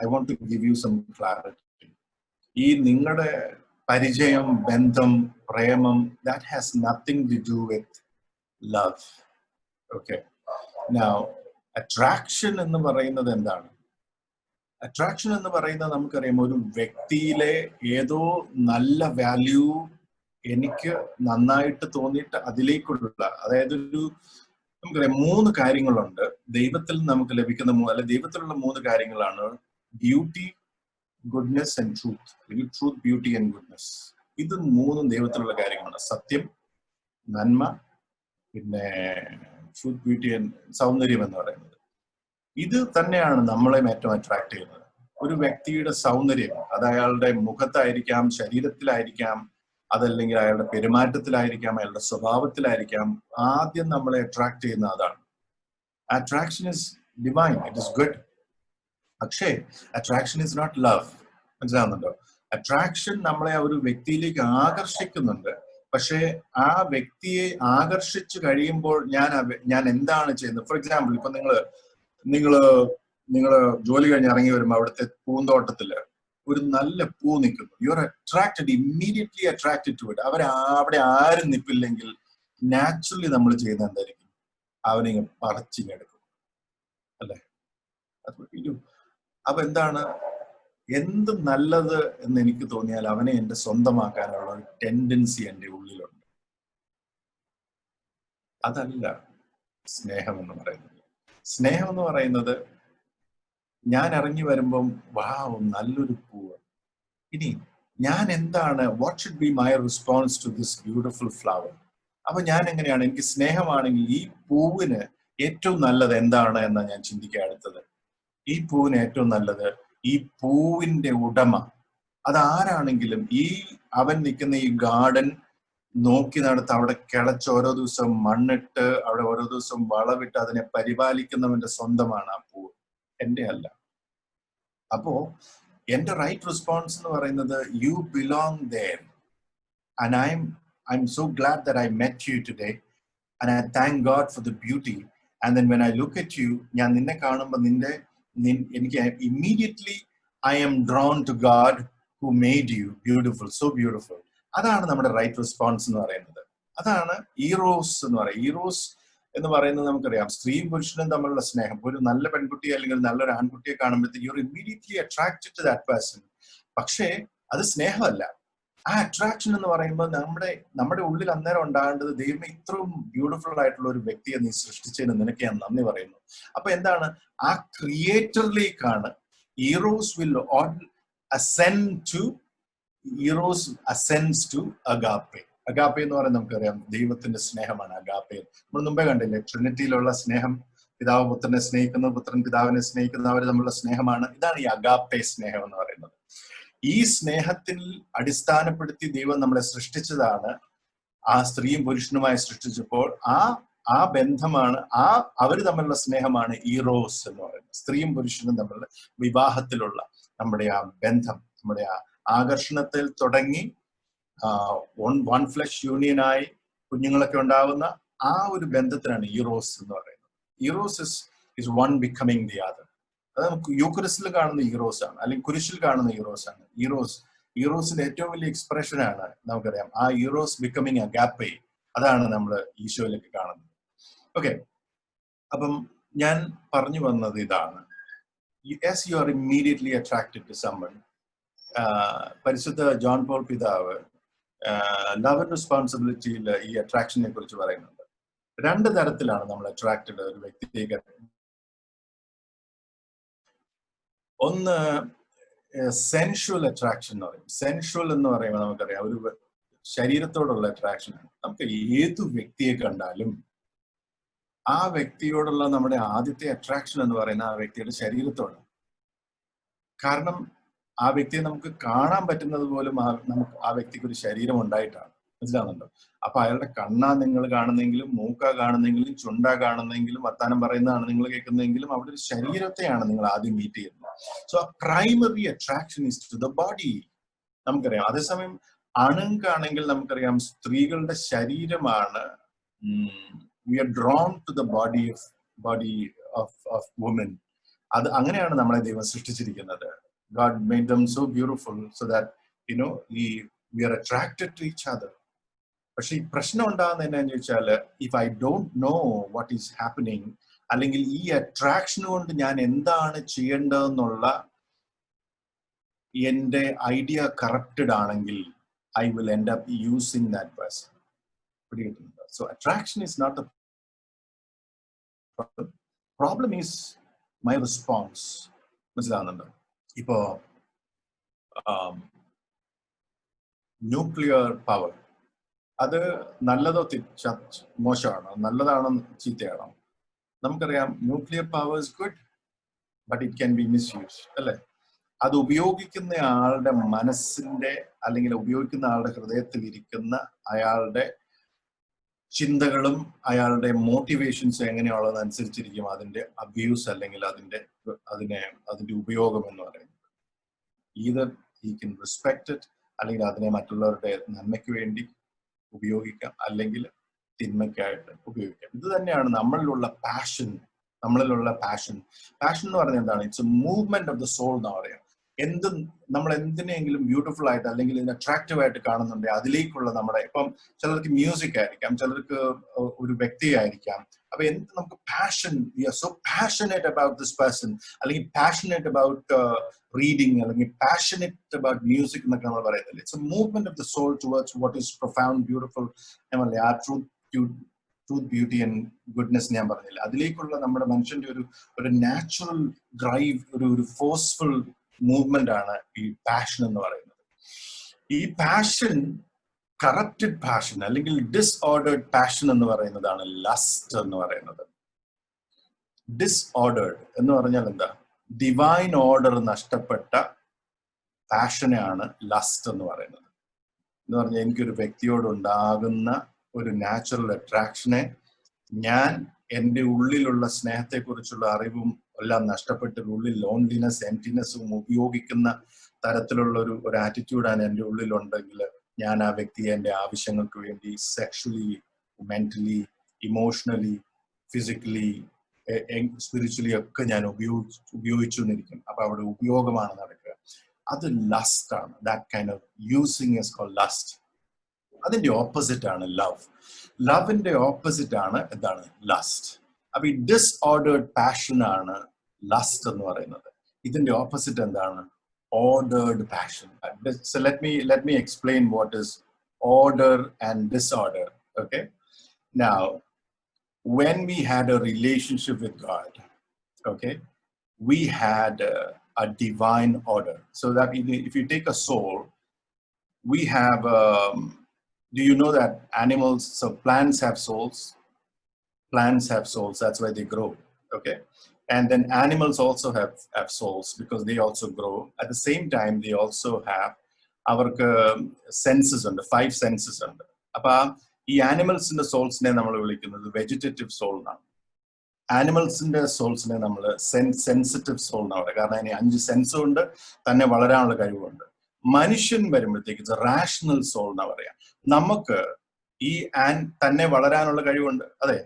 I want to give you some clarity. ഈ നിങ്ങളുടെ പരിചയം, ബന്ധം, പ്രേമം, that has nothing to do with love. Okay. Now, attraction എന്ന് പറയുന്നത് എന്താണ്? അട്രാക്ഷൻ എന്ന് പറയുന്നത് നമുക്കറിയാം ഒരു വ്യക്തിയിലെ ഏതോ നല്ല വാല്യൂ എനിക്ക് നന്നായിട്ട് തോന്നിയിട്ട് അതിലേക്കുള്ള, അതായത് ഒരു നമുക്കറിയാം 3 കാര്യങ്ങളുണ്ട് ദൈവത്തിൽ നമുക്ക് ലഭിക്കുന്ന അല്ലെ ദൈവത്തിലുള്ള 3 കാര്യങ്ങളാണ് ബ്യൂട്ടി, ഗുഡ്നെസ് ആൻഡ് ട്രൂത്ത്. അല്ലെങ്കിൽ ട്രൂത്ത്, ബ്യൂട്ടി ആൻഡ് ഗുഡ്നെസ്. ഇത് 3 ദൈവത്തിലുള്ള കാര്യങ്ങളാണ്. സത്യം, നന്മ, പിന്നെ ട്രൂത്ത്, ബ്യൂട്ടി ആൻഡ് സൗന്ദര്യം എന്ന് പറയുന്നത്. ഇത് തന്നെയാണ് നമ്മളെ ഏറ്റവും അട്രാക്ട് ചെയ്യുന്നത്. ഒരു വ്യക്തിയുടെ സൗന്ദര്യം അത് അയാളുടെ മുഖത്തായിരിക്കാം, ശരീരത്തിലായിരിക്കാം, അതല്ലെങ്കിൽ അയാളുടെ പെരുമാറ്റത്തിലായിരിക്കാം, അയാളുടെ സ്വഭാവത്തിലായിരിക്കാം. ആദ്യം നമ്മളെ അട്രാക്ട് ചെയ്യുന്ന അതാണ്. Attraction is divine, it is good. പക്ഷേ അട്രാക്ഷൻ ഇസ് നോട്ട് ലവ്. മനസ്സിലാവുന്നുണ്ടോ? അട്രാക്ഷൻ നമ്മളെ ഒരു വ്യക്തിയിലേക്ക് ആകർഷിക്കുന്നുണ്ട്. പക്ഷേ ആ വ്യക്തിയെ ആകർഷിച്ചു കഴിയുമ്പോൾ ഞാൻ എന്താണ് ചെയ്യുന്നത്? ഫോർ എക്സാമ്പിൾ, ഇപ്പൊ നിങ്ങള് ജോലി കഴിഞ്ഞ് ഇറങ്ങി വരുമ്പോൾ അവിടുത്തെ പൂന്തോട്ടത്തില് ഒരു നല്ല പൂ നിൽക്കുന്നു. You are attracted, immediately attracted to it. അവിടെ ആരും നിൽപ്പില്ലെങ്കിൽ നാച്ചുറലി നമ്മൾ ചെയ്യുന്നത് എന്തായിരിക്കും? അവനെ പറിച്ചിങ്ങെടുക്കും, അല്ലെ? അപ്പൊ എന്താണ്? എന്ത് നല്ലത് എന്ന് എനിക്ക് തോന്നിയാൽ അവനെ എന്റെ സ്വന്തമാക്കാനുള്ള ഒരു ടെൻഡൻസി എന്റെ ഉള്ളിലുണ്ട്. അതല്ല സ്നേഹം എന്ന് പറയുന്നത്. സ്നേഹം എന്ന് പറയുന്നത് ഞാൻ ഇറങ്ങി വരുമ്പം വാവ് നല്ലൊരു പൂവ്. ഇനി ഞാൻ എന്താണ്, what should be my response to this beautiful flower? അപ്പൊ ഞാൻ എങ്ങനെയാണ്, എനിക്ക് സ്നേഹമാണെങ്കിൽ ഈ പൂവിന് ഏറ്റവും നല്ലത് എന്താണ് എന്നാണ് ഞാൻ ചിന്തിക്കുക. അടുത്തത്, ഈ പൂവിന് ഏറ്റവും നല്ലത് ഈ പൂവിന്റെ ഉടമ അതാരാണെങ്കിലും അവൻ നിൽക്കുന്ന ഈ ഗാർഡൻ നോക്കി നടത്ത് അവിടെ കിളച്ച് ഓരോ ദിവസം മണ്ണിട്ട് അവിടെ ഓരോ ദിവസം വളവിട്ട് അതിനെ പരിപാലിക്കുന്നവന്റെ സ്വന്തമാണ് ആ പൂവ്, എന്റെ അല്ല. അപ്പോ എന്റെ റൈറ്റ് റെസ്പോൺസ് എന്ന് പറയുന്നത് you belong there and I am so glad that I met you today and I thank God for the beauty. And then when I look at you, ഞാൻ നിന്നെ കാണുമ്പോൾ എനിക്ക് immediately I am drawn to God who made you beautiful, so beautiful. അതാണ് നമ്മുടെ right response എന്ന് പറയുന്നത്. അതാണ് Eros എന്ന് പറയുന്നത്. ഈറോസ് എന്ന് പറയുന്നത് നമുക്കറിയാം സ്ത്രീയും പുരുഷനും തമ്മിലുള്ള സ്നേഹം. ഒരു നല്ല പെൺകുട്ടിയെ അല്ലെങ്കിൽ നല്ലൊരു ആൺകുട്ടിയെ കാണുമ്പോഴത്തേക്ക് you are immediately attracted to that person. പക്ഷേ അത് സ്നേഹമല്ല. ആ അട്രാക്ഷൻ എന്ന് പറയുമ്പോൾ നമ്മുടെ ഉള്ളിൽ അന്നേരം ഉണ്ടാകേണ്ടത്, ദൈവമേ ഇത്രയും ബ്യൂട്ടിഫുൾ ആയിട്ടുള്ള ഒരു വ്യക്തിയെ നീ സൃഷ്ടിച്ചതിന് നിനക്ക് ഞാൻ നന്ദി പറയുന്നു. അപ്പൊ എന്താണ്, ആ ക്രിയേറ്ററിലേക്കാണ് Eros will ascend to Eros ascends to agape. Agape എന്ന് പറയുന്നത് നമുക്കറിയാം ദൈവത്തിന്റെ സ്നേഹമാണ് അഗാപ്പെ. നമ്മൾ മുമ്പേ കണ്ടില്ലേ, ട്രിനിറ്റിയിലുള്ള സ്നേഹം, പിതാവ് പുത്രനെ സ്നേഹിക്കുന്നു, പുത്രൻ പിതാവിനെ സ്നേഹിക്കുന്നു, അവർ തമ്മിലുള്ള സ്നേഹമാണ്. ഇതാണ് ഈ അഗാപ്പെ സ്നേഹം എന്ന് പറയുന്നത്. ഈ സ്നേഹത്തിൽ അടിസ്ഥാനപ്പെടുത്തി ദൈവം നമ്മളെ സൃഷ്ടിച്ചതാണ്. ആ സ്ത്രീയും പുരുഷനുമായി സൃഷ്ടിച്ചപ്പോൾ ആ ബന്ധമാണ്, അവര് തമ്മിലുള്ള സ്നേഹമാണ് ഈറോസ് എന്ന് പറയുന്നത്. സ്ത്രീയും പുരുഷനും തമ്മിലുള്ള വിവാഹത്തിലുള്ള നമ്മുടെ ആ ബന്ധം, നമ്മുടെ ആ ആകർഷണത്തിൽ തുടങ്ങി വൺ ഫ്ലഷ് യൂണിയനായി കുഞ്ഞുങ്ങളൊക്കെ ഉണ്ടാവുന്ന ആ ഒരു ബന്ധത്തിനാണ് ഈറോസ് എന്ന് പറയുന്നത്. Eros is one becoming the other. അത് നമുക്ക് യൂക്രിസ്റ്റിൽ കാണുന്ന ഈറോസ് ആണ്, അല്ലെങ്കിൽ കുരിശിൽ കാണുന്ന ഈറോസ് ആണ്. ഈറോസിന്റെ ഏറ്റവും വലിയ എക്സ്പ്രഷൻ ആണ് നമുക്കറിയാം ആ ഈറോസ് ബിക്കമിങ് അഗാപ്പെ. അതാണ് നമ്മൾ ഈശോയിലേക്ക് കാണുന്നത്. ഓക്കെ, അപ്പം ഞാൻ പറഞ്ഞു വന്നത് ഇതാണ്. As you are immediately attracted to someone, പരിശുദ്ധ ജോൺ പോൾ പിതാവ് ലവ് ആൻഡ് റെസ്പോൺസിബിലിറ്റിയിൽ ഈ അട്രാക്ഷനെ കുറിച്ച് പറയുന്നുണ്ട്. 2 തരത്തിലാണ് നമ്മൾ അട്രാക്റ്റഡ് ഒരു വ്യക്തിയിലേക്ക്. ഒന്ന് സെൻഷ്വൽ അട്രാക്ഷൻ എന്ന് പറയും. സെൻഷ്വൽ എന്ന് പറയുമ്പോൾ നമുക്കറിയാം ഒരു ശരീരത്തോടുള്ള അട്രാക്ഷനാണ്. നമുക്ക് ഏതു വ്യക്തിയെ കണ്ടാലും ആ വ്യക്തിയോടുള്ള നമ്മുടെ ആദ്യത്തെ അട്രാക്ഷൻ എന്ന് പറയുന്ന ആ വ്യക്തിയുടെ ശരീരത്തോട്. കാരണം ആ വ്യക്തിയെ നമുക്ക് കാണാൻ പറ്റുന്നത് പോലും നമുക്ക് ആ വ്യക്തിക്ക് ഒരു ശരീരം ഉണ്ടായിട്ടാണ്. മനസ്സിലാവുന്നുണ്ടോ? അപ്പൊ അയാളുടെ കണ്ണാ നിങ്ങൾ കാണുന്നെങ്കിലും, മൂക്കാ കാണുന്നെങ്കിലും, ചുണ്ടാ കാണുന്നെങ്കിലും, വർത്താനം പറയുന്നതാണ് നിങ്ങൾ കേൾക്കുന്നതെങ്കിലും, അവിടെ ഒരു ശരീരത്തെയാണ് നിങ്ങൾ ആദ്യം മീറ്റ് ചെയ്യുന്നത്. സോ ആ primary attraction is to the body. നമുക്കറിയാം. അതേസമയം ആണുങ്ങൾക്കാണെങ്കിൽ നമുക്കറിയാം സ്ത്രീകളുടെ ശരീരമാണ്. We are drawn to the body of women. അത് അങ്ങനെയാണ് നമ്മളെ ദൈവം സൃഷ്ടിച്ചിരിക്കുന്നത്. God made them so beautiful so that we are attracted to each other. പക്ഷെ ഈ പ്രശ്നം ഉണ്ടാകുന്നത് എന്നാന്ന് ചോദിച്ചാൽ, if I don't know what is happening, അല്ലെങ്കിൽ ഈ അട്രാക്ഷൻ കൊണ്ട് ഞാൻ എന്താണ് ചെയ്യേണ്ടതെന്നുള്ള എന്റെ ഐഡിയ കറപ്റ്റഡ് ആണെങ്കിൽ, I will end up using that person. So attraction is not a problem. Problem is my response. മനസ്സിലാകുന്നുണ്ടോ? ഇപ്പോ ന്യൂക്ലിയർ പവർ, അത് നല്ലതോ മോശമാണോ, നല്ലതാണോ ചീത്തയാണോ? നമുക്കറിയാം nuclear power is good, but it can be misuse, അല്ലെ? അത് ഉപയോഗിക്കുന്ന ആളുടെ മനസ്സിന്റെ, അല്ലെങ്കിൽ ഉപയോഗിക്കുന്ന ആളുടെ ഹൃദയത്തിൽ ഇരിക്കുന്ന അയാളുടെ ചിന്തകളും അയാളുടെ മോട്ടിവേഷൻസ് എങ്ങനെയുള്ളതനുസരിച്ചിരിക്കും അതിന്റെ അബ്യൂസ്, അല്ലെങ്കിൽ അതിന്റെ ഉപയോഗം എന്ന് പറയുന്നത്. Either he can respect it, അല്ലെങ്കിൽ അതിനെ മറ്റുള്ളവരുടെ നന്മയ്ക്ക് വേണ്ടി ഉപയോഗിക്കാം, അല്ലെങ്കിൽ തിന്മയ്ക്കായിട്ട് ഉപയോഗിക്കാം. ഇത് തന്നെയാണ് നമ്മളിലുള്ള പാഷൻ. പാഷൻ എന്ന് പറഞ്ഞാൽ എന്താണ്? It's a movement of the soul എന്ന് പറയാം. നമ്മൾ എന്തിനെങ്കിലും ബ്യൂട്ടിഫുൾ ആയിട്ട്, അല്ലെങ്കിൽ അട്രാക്റ്റീവ് ആയിട്ട് കാണുന്നുണ്ട്, അതിലേക്കുള്ള നമ്മുടെ, ഇപ്പം ചിലർക്ക് മ്യൂസിക് ആയിരിക്കാം, ചിലർക്ക് ഒരു വ്യക്തിയായിരിക്കാം. അപ്പൊ നമുക്ക് passion, we are so passionate about this person, അല്ലെങ്കിൽ പാഷനേറ്റ് അബൌട്ട് റീഡിങ്, അല്ലെങ്കിൽ പാഷനേറ്റ് അബൌട്ട് മ്യൂസിക് എന്നൊക്കെ നമ്മൾ പറയുന്നില്ല. It's a movement of the soul towards what is profound, beautiful, ആ ട്രൂത്ത്, ബ്യൂട്ടി ആൻഡ് ഗുഡ്നെസ് ഞാൻ പറഞ്ഞില്ല. അതിലേക്കുള്ള നമ്മുടെ മനുഷ്യന്റെ ഒരു നാച്ചുറൽ ഡ്രൈവ്, ഒരു ഫോഴ്സ്ഫുൾ മൂവ്മെന്റ് ആണ് ഈ പാഷൻ എന്ന് പറയുന്നത്. ഈ പാഷൻ, കറപ്റ്റഡ് പാഷൻ അല്ലെങ്കിൽ ഡിസ്ഓർഡേർഡ് പാഷൻ എന്ന് പറയുന്നതാണ് ലസ്റ്റ് എന്ന് പറയുന്നത്. ഡിസ്ഓർഡേർഡ് എന്ന് പറഞ്ഞാൽ എന്താ? ഡിവൈൻ ഓർഡർ നഷ്ടപ്പെട്ട പാഷനെയാണ് ലസ്റ്റ് എന്ന് പറയുന്നത്. എന്ന് പറഞ്ഞാൽ എനിക്കൊരു വ്യക്തിയോട് ഉണ്ടാകുന്ന ഒരു നാച്ചുറൽ അട്രാക്ഷനെ ഞാൻ എൻ്റെ ഉള്ളിലുള്ള സ്നേഹത്തെക്കുറിച്ചുള്ള അറിവും എല്ലാം നഷ്ടപ്പെട്ട് ഉള്ളിൽ ലോൺലിനെസ്, എംപ്റ്റിനെസ്സും ഉപയോഗിക്കുന്ന തരത്തിലുള്ള ഒരു ആറ്റിറ്റ്യൂഡാണ് എൻ്റെ ഉള്ളിലുണ്ടെങ്കിൽ, ഞാൻ ആ വ്യക്തിയെ എൻ്റെ ആവശ്യങ്ങൾക്ക് വേണ്ടി sexually, mentally, emotionally, physically, spiritually ഒക്കെ ഞാൻ ഉപയോഗിച്ചു എന്നിരിക്കും. അപ്പൊ അവിടെ ഉപയോഗമാണ് നടക്കുക. അത് ലസ്റ്റ് ആണ്. That kind of using is called lust. അതിന്റെ ഓപ്പോസിറ്റ് ആണ് ലവ്. ലവിന്റെ ഓപ്പോസിറ്റ് ആണ് എന്താണ്? ലസ്റ്റ്. അപ്പൊ ഈ ഡിസ്ഓർഡേർഡ് പാഷൻ ആണ് ലസ്റ്റ് എന്ന് പറയുന്നത്. ഇതിന്റെ ഓപ്പോസിറ്റ് എന്താണ്? Ordered passion. So let me explain what is order and disorder. Okay, now when we had a relationship with God, okay, we had a divine order. So that if you take a soul, we have do you know that animals, so plants have souls? Plants have souls, that's why they grow. Okay, and then animals also have souls because they also grow. At the same time, they also have our senses, and 5 senses. Appa ee animals in the souls ne nammal vilikkunnathu vegetative soul na. Animals in the souls ne nammal sensitive soul na paraya. Karana ini 5 sense undu, thanne valaranulla kazhuvundu. മനുഷ്യൻ വരുമ്പോഴത്തേക്ക് it's A rational soul എന്നാ പറയാ. നമുക്ക് ഈ തന്നെ വളരാനുള്ള കഴിവുണ്ട്, അതെ.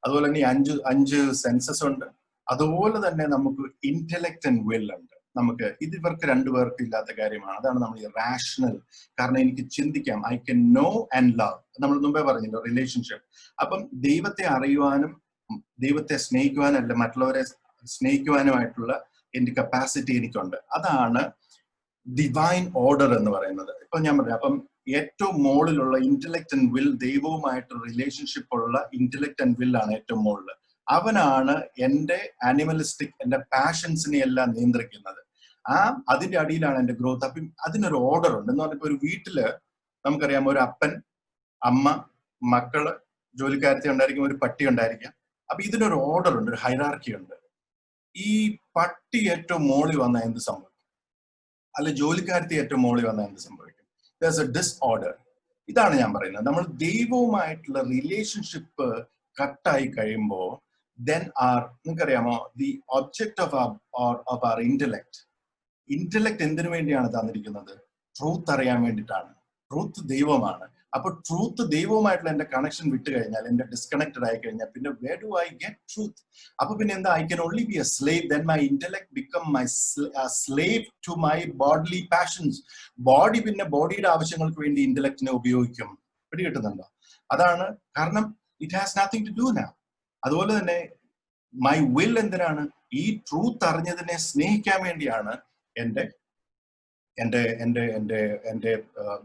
അതുപോലെ തന്നെ 5 സെൻസസ് ഉണ്ട്. അതുപോലെ തന്നെ നമുക്ക് ഇന്റലക്ട് ആൻഡ് വിൽ ഉണ്ട്. നമുക്ക് ഇവർക്ക് 2 പേർക്ക് ഇല്ലാത്ത കാര്യമാണ്. അതാണ് നമ്മൾ ഈ റാഷണൽ. കാരണം എനിക്ക് ചിന്തിക്കാം, I can know and love. നമ്മൾ മുമ്പേ പറഞ്ഞല്ലോ റിലേഷൻഷിപ്പ്. അപ്പം ദൈവത്തെ അറിയുവാനും ദൈവത്തെ സ്നേഹിക്കുവാനും അല്ല മറ്റുള്ളവരെ സ്നേഹിക്കുവാനുമായിട്ടുള്ള എന്റെ കപ്പാസിറ്റി എനിക്കുണ്ട്. അതാണ് ഡിവൈൻ ഓർഡർ എന്ന് പറയുന്നത്. ഇപ്പൊ ഞാൻ പറയാം, അപ്പം ഏറ്റവും മുകളിലുള്ള ഇന്റലക്ട് ആൻഡ് വിൽ, ദൈവവുമായിട്ട് റിലേഷൻഷിപ്പ് ഉള്ള ഇന്റലക്ട് ആൻഡ് വിൽ ആണ് ഏറ്റവും മുകളിൽ. അവനാണ് എന്റെ ആനിമലിസ്റ്റിക്, എന്റെ പാഷൻസിനെ എല്ലാം നിയന്ത്രിക്കുന്നത്. അതിന്റെ അടിയിലാണ് എന്റെ ഗ്രോത്ത്. അപ്പം അതിനൊരു ഓർഡർ ഉണ്ട്. എന്ന് പറഞ്ഞപ്പോ ഒരു വീട്ടില് നമുക്കറിയാം, ഒരു അപ്പൻ, അമ്മ, മക്കള്, ജോലിക്കാരത്തി ഉണ്ടായിരിക്കും, ഒരു പട്ടി ഉണ്ടായിരിക്കാം. അപ്പൊ ഇതിനൊരു ഓർഡർ ഉണ്ട്, ഒരു ഹൈറാർക്കി ഉണ്ട്. ഈ പട്ടി ഏറ്റവും മുകളിൽ വന്നാൽ എന്ത് സംഭവിക്കും? അല്ല ജോലിക്കാരത്തി ഏറ്റവും മുകളിൽ വന്നാൽ എന്ത് സംഭവിക്കും? There's a disorder. ഇതാണ് ഞാൻ പറയുന്നത്. നമ്മൾ ദൈവവുമായിട്ടുള്ള റിലേഷൻഷിപ്പ് കട്ടായി കഴിയുമ്പോൾ then നിങ്ങൾക്കറിയാമോ, the object of our intellect എന്തിനു വേണ്ടിയാണ് തന്നിരിക്കുന്നത്? ട്രൂത്ത് അറിയാൻ വേണ്ടിയിട്ടാണ്. ട്രൂത്ത് ദൈവമാണ്. അപ്പൊ ട്രൂത്ത് ദൈവവുമായിട്ടുള്ള എന്റെ കണക്ഷൻ വിട്ടു കഴിഞ്ഞാൽ, എന്റെ ഡിസ്കണക്റ്റഡ് ആയി കഴിഞ്ഞാൽ പിന്നെ where do I get truth? അപ്പൊ പിന്നെ എന്താ? I can only be a slave. Then my intellect become my slave to my bodily passions. Body പിന്നെ ബോഡിയുടെ ആവശ്യങ്ങൾക്ക് വേണ്ടി ഇന്റലക്റ്റിനെ ഉപയോഗിക്കും. പിടികിട്ടുന്നുണ്ടോ? അതാണ് കാരണം. It has nothing to do now. അതുപോലെ തന്നെ മൈ വിൽ എന്തിനാണ്? ഈ ട്രൂത്ത് അറിഞ്ഞതിനെ സ്നേഹിക്കാൻ വേണ്ടിയാണ് എന്റെ എന്റെ എന്റെ എന്റെ എന്റെ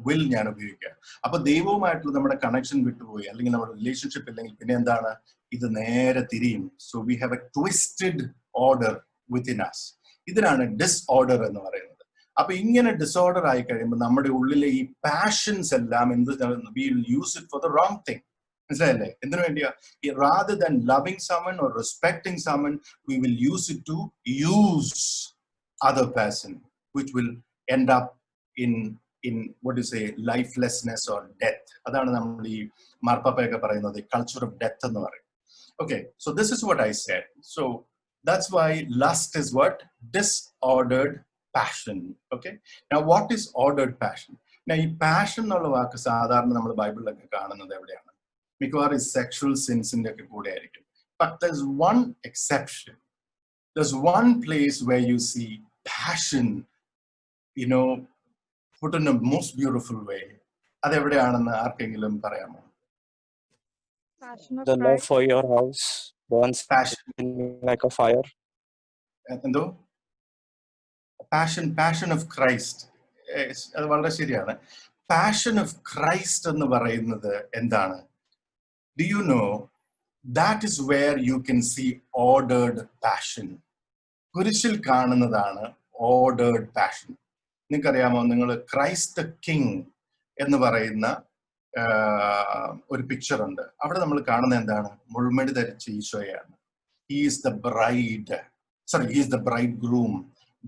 വിൽ ഞാൻ ഉപയോഗിക്കുക. അപ്പൊ ദൈവവുമായിട്ടുള്ള നമ്മുടെ കണക്ഷൻ വിട്ടുപോയി, അല്ലെങ്കിൽ നമ്മുടെ റിലേഷൻഷിപ്പ് ഇല്ലെങ്കിൽ പിന്നെ എന്താണ്? ഇത് നേരെ തിരിയും. So we have A twisted order within us. ഇതിനാണ് ഡിസ്ഓർഡർ എന്ന് പറയുന്നത്. അപ്പൊ ഇങ്ങനെ ഡിസോർഡർ ആയി കഴിയുമ്പോൾ നമ്മുടെ ഉള്ളിലെ ഈ പാഷൻസ് എല്ലാം എന്ത്, we will use it for the wrong thing. മനസ്സിലായല്ലേ? എന്തിനു വേണ്ടിയാ? rather than loving someone or respecting someone, we will use it to use other person, which will end up in what you say, lifelessness or death. അതാണ് നമ്മൾ ഈ മാർപ്പാപ്പയൊക്കെ പറയുന്നത് culture of death എന്ന് പറയും. Okay, so this is what I said. So that's why lust is what? Disordered passion. Okay, now what is ordered passion? Now ഈ passion എന്നുള്ള വാക്ക് സാധാരണ നമ്മൾ ബൈബിളിലൊക്കെ കാണുന്നത് എവിടെയാണ്? മിക്കവാറും സെക്ഷൽ സിൻസിന്റെ ഒക്കെ കൂടെ ആയിരിക്കും. But there's one exception. There's one place where you see passion, you know, put in a most beautiful way. അതെവിടെയാണെന്ന് ആർക്കെങ്കിലും പറയാമോ? The love for your house burns like a fire. എന്തോ? Passion of Christ. അത് വളരെ ശരിയാണ്. Passion of Christ എന്ന് പറയുന്നത് എന്താണ്? Do you know that is where you can see ordered passion. കുരിശിൽ കാണുന്നതാണ് ഓർഡേർഡ് പാഷൻ. നിങ്ങൾക്കറിയാമോ? നിങ്ങൾ ക്രൈസ്റ്റ് ദ കിങ് എന്ന് പറയുന്ന ഒരു പിക്ചർ ഉണ്ട്. അവിടെ നമ്മൾ കാണുന്നത് എന്താണ്? മുൾമുടി ധരിച്ച ഈശോയാണ്. He is the bride, sorry, he is the bridegroom.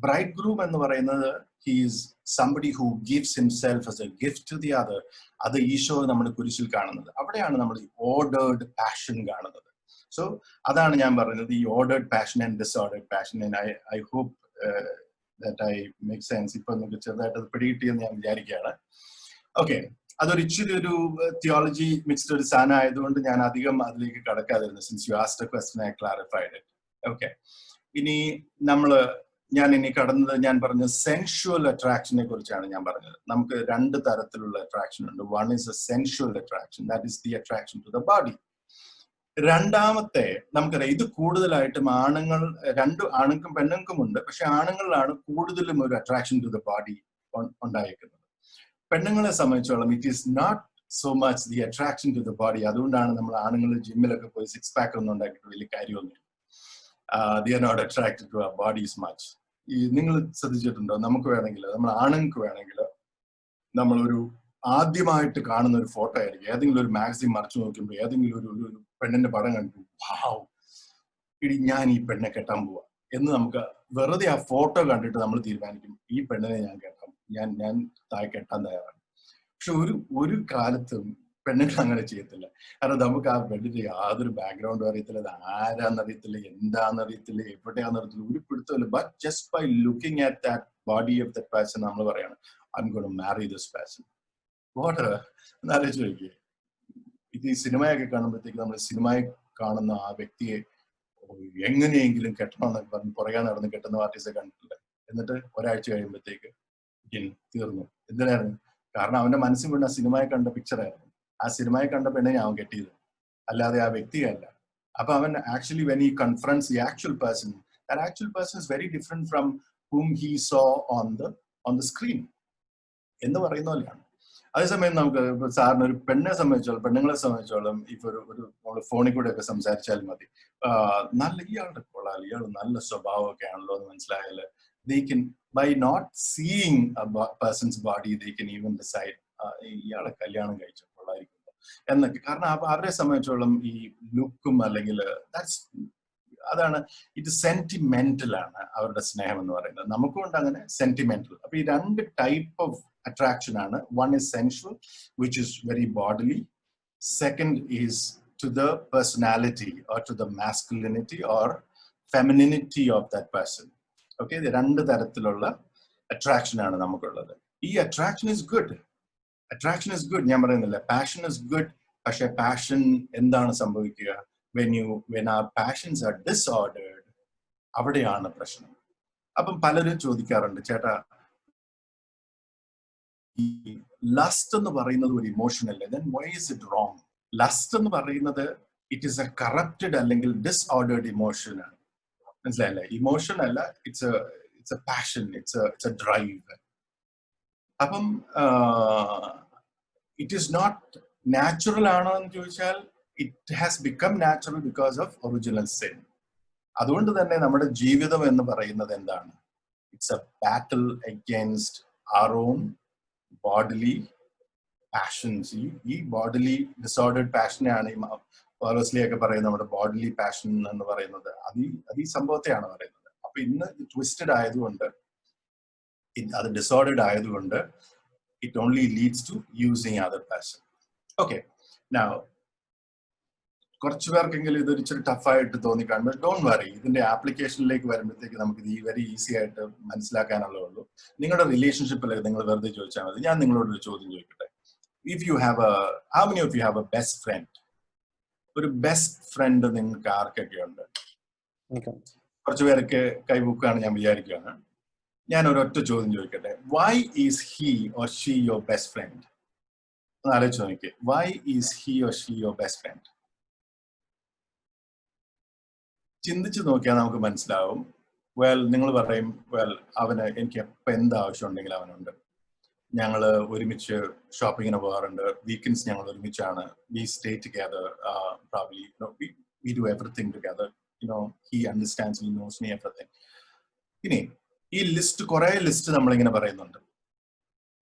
Bridegroom എന്ന് പറയുന്നത് he is somebody who gives himself as a gift to the other. അത് ഈശോ നമ്മൾ കുരിശിൽ കാണുന്നത്. അവിടെയാണ് നമ്മൾ ഈ ഓർഡേർഡ് പാഷൻ കാണുന്നത്. സോ അതാണ് ഞാൻ പറയുന്നത്, ഈ ordered passion and disordered passion. I hope that I make sense. ഇപ്പൊ നിങ്ങൾക്ക് ചെറുതായിട്ട് അത് പിടികിട്ടിയെന്ന് ഞാൻ വിചാരിക്കുകയാണ്. ഓക്കെ, അതൊരു ഇച്ചിരി ഒരു തിയോളജി മിക്സ്ഡ് ഒരു സാധനം ആയതുകൊണ്ട് ഞാൻ അധികം അതിലേക്ക് കടക്കാതിരുന്നു. Since you asked a question I clarified it. Okay, ഇനി ഞാൻ കടന്നത്, ഞാൻ പറഞ്ഞ സെൻഷ്വൽ അട്രാക്ഷനെ കുറിച്ചാണ് ഞാൻ പറഞ്ഞത്. നമുക്ക് രണ്ട് തരത്തിലുള്ള അട്രാക്ഷൻ ഉണ്ട്. One is a sensual attraction, that is the attraction to the body. രണ്ടാമത്തെ നമുക്കറിയാം, ഇത് കൂടുതലായിട്ടും ആണുങ്ങൾക്കും പെണ്ണുങ്ങൾക്കും ഉണ്ട്. പക്ഷെ ആണുങ്ങളിലാണ് കൂടുതലും ഒരു അട്രാക്ഷൻ ടു ദ ബോഡി ഉണ്ടായിരിക്കുന്നത്. പെണ്ണുങ്ങളെ സംബന്ധിച്ചോളം it is not so much the attraction to the body. അതുകൊണ്ടാണ് നമ്മൾ ആണുങ്ങൾ ജിമ്മിലൊക്കെ പോയി സിക്സ് പാക്ക് ഒന്നും ഉണ്ടാക്കിയിട്ട് വലിയ കാര്യമൊന്നുമില്ല. They are not attracted to their bodies much. ഈ നിങ്ങൾ ശ്രദ്ധിച്ചിട്ടുണ്ടോ? നമുക്ക് വേണമെങ്കിൽ, നമ്മൾ ആണുങ്ങൾക്ക് വേണമെങ്കിൽ, നമ്മളൊരു ആദ്യമായിട്ട് കാണുന്ന ഒരു ഫോട്ടോ ആയിരിക്കും. ഏതെങ്കിലും ഒരു മാഗസിൻ മറിച്ചു നോക്കുമ്പോൾ ഏതെങ്കിലും ഒരു പെണ്ണിന്റെ പടം കണ്ടു, വാവ്, ഇടി ഞാൻ ഈ പെണ്ണെ കെട്ടാൻ പോവാ എന്ന് നമുക്ക് വെറുതെ ആ ഫോട്ടോ കണ്ടിട്ട് നമ്മൾ തീരുമാനിക്കും, ഈ പെണ്ണിനെ ഞാൻ കെട്ടാൻ തയ്യാറാണ്. പക്ഷെ ഒരു കാലത്തും പെണ്ണുങ്ങൾ അങ്ങനെ ചെയ്യത്തില്ല. കാരണം നമുക്ക് ആ പെണ്ണിന്റെ യാതൊരു ബാക്ക്ഗ്രൗണ്ടും അറിയത്തില്ല, അത് ആരാന്നറിയത്തില്ല, എന്താണെന്നറിയത്തില്ല, എവിടെയാണെന്നറിയത്തില്ല, ഒരു പിടുത്തമില്ല. But just by looking at that body of that person നമ്മൾ പറയാണ്, I am going to marry this person. എന്നാലോചിച്ച് നോക്കിയേ. ഇത് ഈ സിനിമയൊക്കെ കാണുമ്പോഴത്തേക്ക് നമ്മൾ സിനിമയിൽ കാണുന്ന ആ വ്യക്തിയെ എങ്ങനെയെങ്കിലും കെട്ടണമെന്നൊക്കെ പറഞ്ഞ് പുറകെ നടന്ന് കെട്ടുന്ന പാർട്ടീസെ കണ്ടിട്ടില്ല. എന്നിട്ട് ഒരാഴ്ച കഴിയുമ്പോഴത്തേക്ക് തീർന്നു. എന്തിനായിരുന്നു? കാരണം അവന്റെ മനസ്സിൽ വീണ സിനിമയെ കണ്ട പിക്ചറായിരുന്നു. ആ സിനിമയെ കണ്ട പെണ്ണിനെ അവൻ കെട്ടിയത്, അല്ലാതെ ആ വ്യക്തിയല്ല. അപ്പൊ അവൻ actually when he confronts the actual person, that actual person is very different from whom he saw on the screen എന്ന് പറയുന്ന പോലെയാണ്. അതേസമയം നമുക്ക് സാറിന് ഒരു പെണ്ണിനെ പെണ്ണുങ്ങളെ സംബന്ധിച്ചോളം ഇപ്പൊ നമ്മൾ ഫോണിൽ കൂടെ ഒക്കെ സംസാരിച്ചാൽ മതി, നല്ല ഇയാളുടെ കൊള്ളാൽ, ഇയാൾ നല്ല സ്വഭാവമൊക്കെ ആണല്ലോ എന്ന് മനസ്സിലായാൽ they can, by not seeing a person's body, they can even decide ഇയാളെ കല്യാണം കഴിച്ച കൊള്ളായിരിക്കും എന്നൊക്കെ. കാരണം അവരെ സംബന്ധിച്ചോളം ഈ ലുക്കും അല്ലെങ്കിൽ അതാണ്, ഇത് സെന്റിമെന്റൽ ആണ് അവരുടെ സ്നേഹം എന്ന് പറയുന്നത്. നമുക്കുണ്ട് അങ്ങനെ സെന്റിമെന്റൽ. അപ്പൊ ഈ രണ്ട് ടൈപ്പ് ഓഫ് attraction ആണ്. One is sensual, which is very bodily. Second is to the personality or to the masculinity or femininity of that person. Okay, the രണ്ട് തരത്തിലുള്ള attraction ആണ് നമുക്കുള്ളത്. ഈ attraction is good. Attraction is good. ഞാൻ പറയുന്നില്ല passion is good. പക്ഷെ passion എന്താണ് സംഭവിക്കുക? When our passions are disordered, അവിടെയാണ് പ്രശ്നം. അപ്പം പലരും ചോദിക്കാറുണ്ട്, ചേട്ടാ ഈ ലസ്റ്റ് എന്ന് പറയുന്നത് ഒരു ഇമോഷൻ അല്ലേ? then why is it wrong? Lust എന്ന് പറയുന്നത് ഇറ്റ് ഈസ് എ കറപ്റ്റഡ് അല്ലെങ്കിൽ ഡിസ്ഓർഡേർഡ് ഇമോഷൻ ആണ്. മനസ്സിലായല്ലേ? ഇമോഷൻ അല്ല, it's a passion, it's a drive. അപ്പം ഇറ്റ് ഈസ് നോട്ട് നാച്ചുറൽ ആണോ എന്ന് ചോദിച്ചാൽ it has become natural because of original sin. അതുകൊണ്ട് തന്നെ നമ്മുടെ ജീവിതം എന്ന് പറയുന്നത് എന്താണ്? It's a battle against our own bodily passions. ഈ ബോഡിലി ഡിസോർഡേഡ് പാഷനെയാണ് ഈ പൗലോസ്ലിയൊക്കെ പറയുന്നത് നമ്മുടെ ബോഡിലി പാഷൻ എന്ന് പറയുന്നത്. അത് ഈ സംഭവത്തെയാണ് പറയുന്നത്. അപ്പൊ ഇന്ന് ട്വിസ്റ്റഡ് ആയതുകൊണ്ട്, അത് ഡിസോർഡേഡ് ആയതുകൊണ്ട് it only leads to using other passion. Okay, now കുറച്ചു പേർക്കെങ്കിലും ഇതൊരു ഇച്ചിരി ടഫായിട്ട് തോന്നിക്കാണും. ഡോണ്ട് വറി, ഇതിന്റെ ആപ്ലിക്കേഷനിലേക്ക് വരുമ്പോഴത്തേക്ക് നമുക്ക് ഇത് വെരി ഈസി ആയിട്ട് മനസ്സിലാക്കാനുള്ളേ ഉള്ളൂ. നിങ്ങളുടെ റിലേഷൻഷിപ്പിൽ നിങ്ങൾ വെറുതെ ചോദിച്ചാൽ മതി. ഞാൻ നിങ്ങളോട് ഒരു ചോദ്യം ചോദിക്കട്ടെ. If you have how many of you have A best friend? ഒരു ബെസ്റ്റ് ഫ്രണ്ട് നിങ്ങൾക്ക് ആർക്കൊക്കെ ഉണ്ട്? കുറച്ചു പേരൊക്കെ കൈബുക്കാണ് ഞാൻ വിചാരിക്കുകയാണ്. ഞാൻ ഒരൊറ്റ ചോദ്യം ചോദിക്കട്ടെ. Why is he or she your best friend? ഒന്ന് ആലോചിച്ച് നോക്കിയേ. Why is he or she your best friend? ചിന്തിച്ചു നോക്കിയാൽ നമുക്ക് മനസ്സിലാവും. നിങ്ങൾ പറയും, അവന് എനിക്ക് എപ്പോൾ എന്ത് ആവശ്യം ഉണ്ടെങ്കിലും അവനുണ്ട്. ഞങ്ങൾ ഒരുമിച്ച് ഷോപ്പിങ്ങിന് പോകാറുണ്ട്. വീക്കെൻഡ്സ് ഞങ്ങൾ ഒരുമിച്ചാണ്. We stay together. Probably we do everything together. He understands, he knows me, everything. ഇനി ഈ കുറേ ലിസ്റ്റ് നമ്മളിങ്ങനെ പറയുന്നുണ്ട്.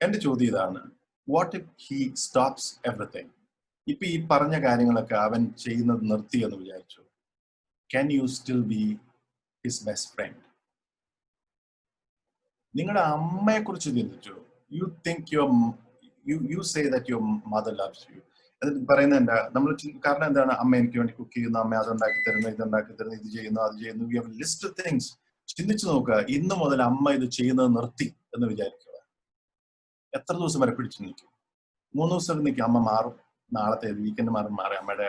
എന്റെ ചോദ്യം ഇതാണ്, what if he stops everything? ഇപ്പൊ ഈ പറഞ്ഞ കാര്യങ്ങളൊക്കെ അവൻ ചെയ്യുന്നത് നിർത്തി എന്ന് വിചാരിച്ചു. Can you still be his best friend? നിങ്ങളുടെ അമ്മയെ കുറിച്ച് ചിന്തിച്ചു. You say that your mother loves you. അത് പറയുന്നത് എന്താ? കാരണം എന്താണ്? അമ്മ എനിക്ക് വേണ്ടി കുക്ക് ചെയ്യുന്നു, അമ്മ അതുണ്ടാക്കി തരുന്നു, ഇതുണ്ടാക്കി തരുന്നു, ഇത് ചെയ്യുന്നു, അത് ചെയ്യുന്നു. We have a list of things. ചിന്തിച്ചു നോക്കുക. ഇന്ന് മുതൽ അമ്മ ഇത് ചെയ്യുന്നത് നിർത്തി എന്ന് വിചാരിക്കുക. എത്ര ദിവസം വരെ പിടിച്ചു നിൽക്കും? 3 ദിവസം നിൽക്കും, അമ്മ മാറും. നാളത്തെ വീക്കെൻഡ് മാറി അമ്മയുടെ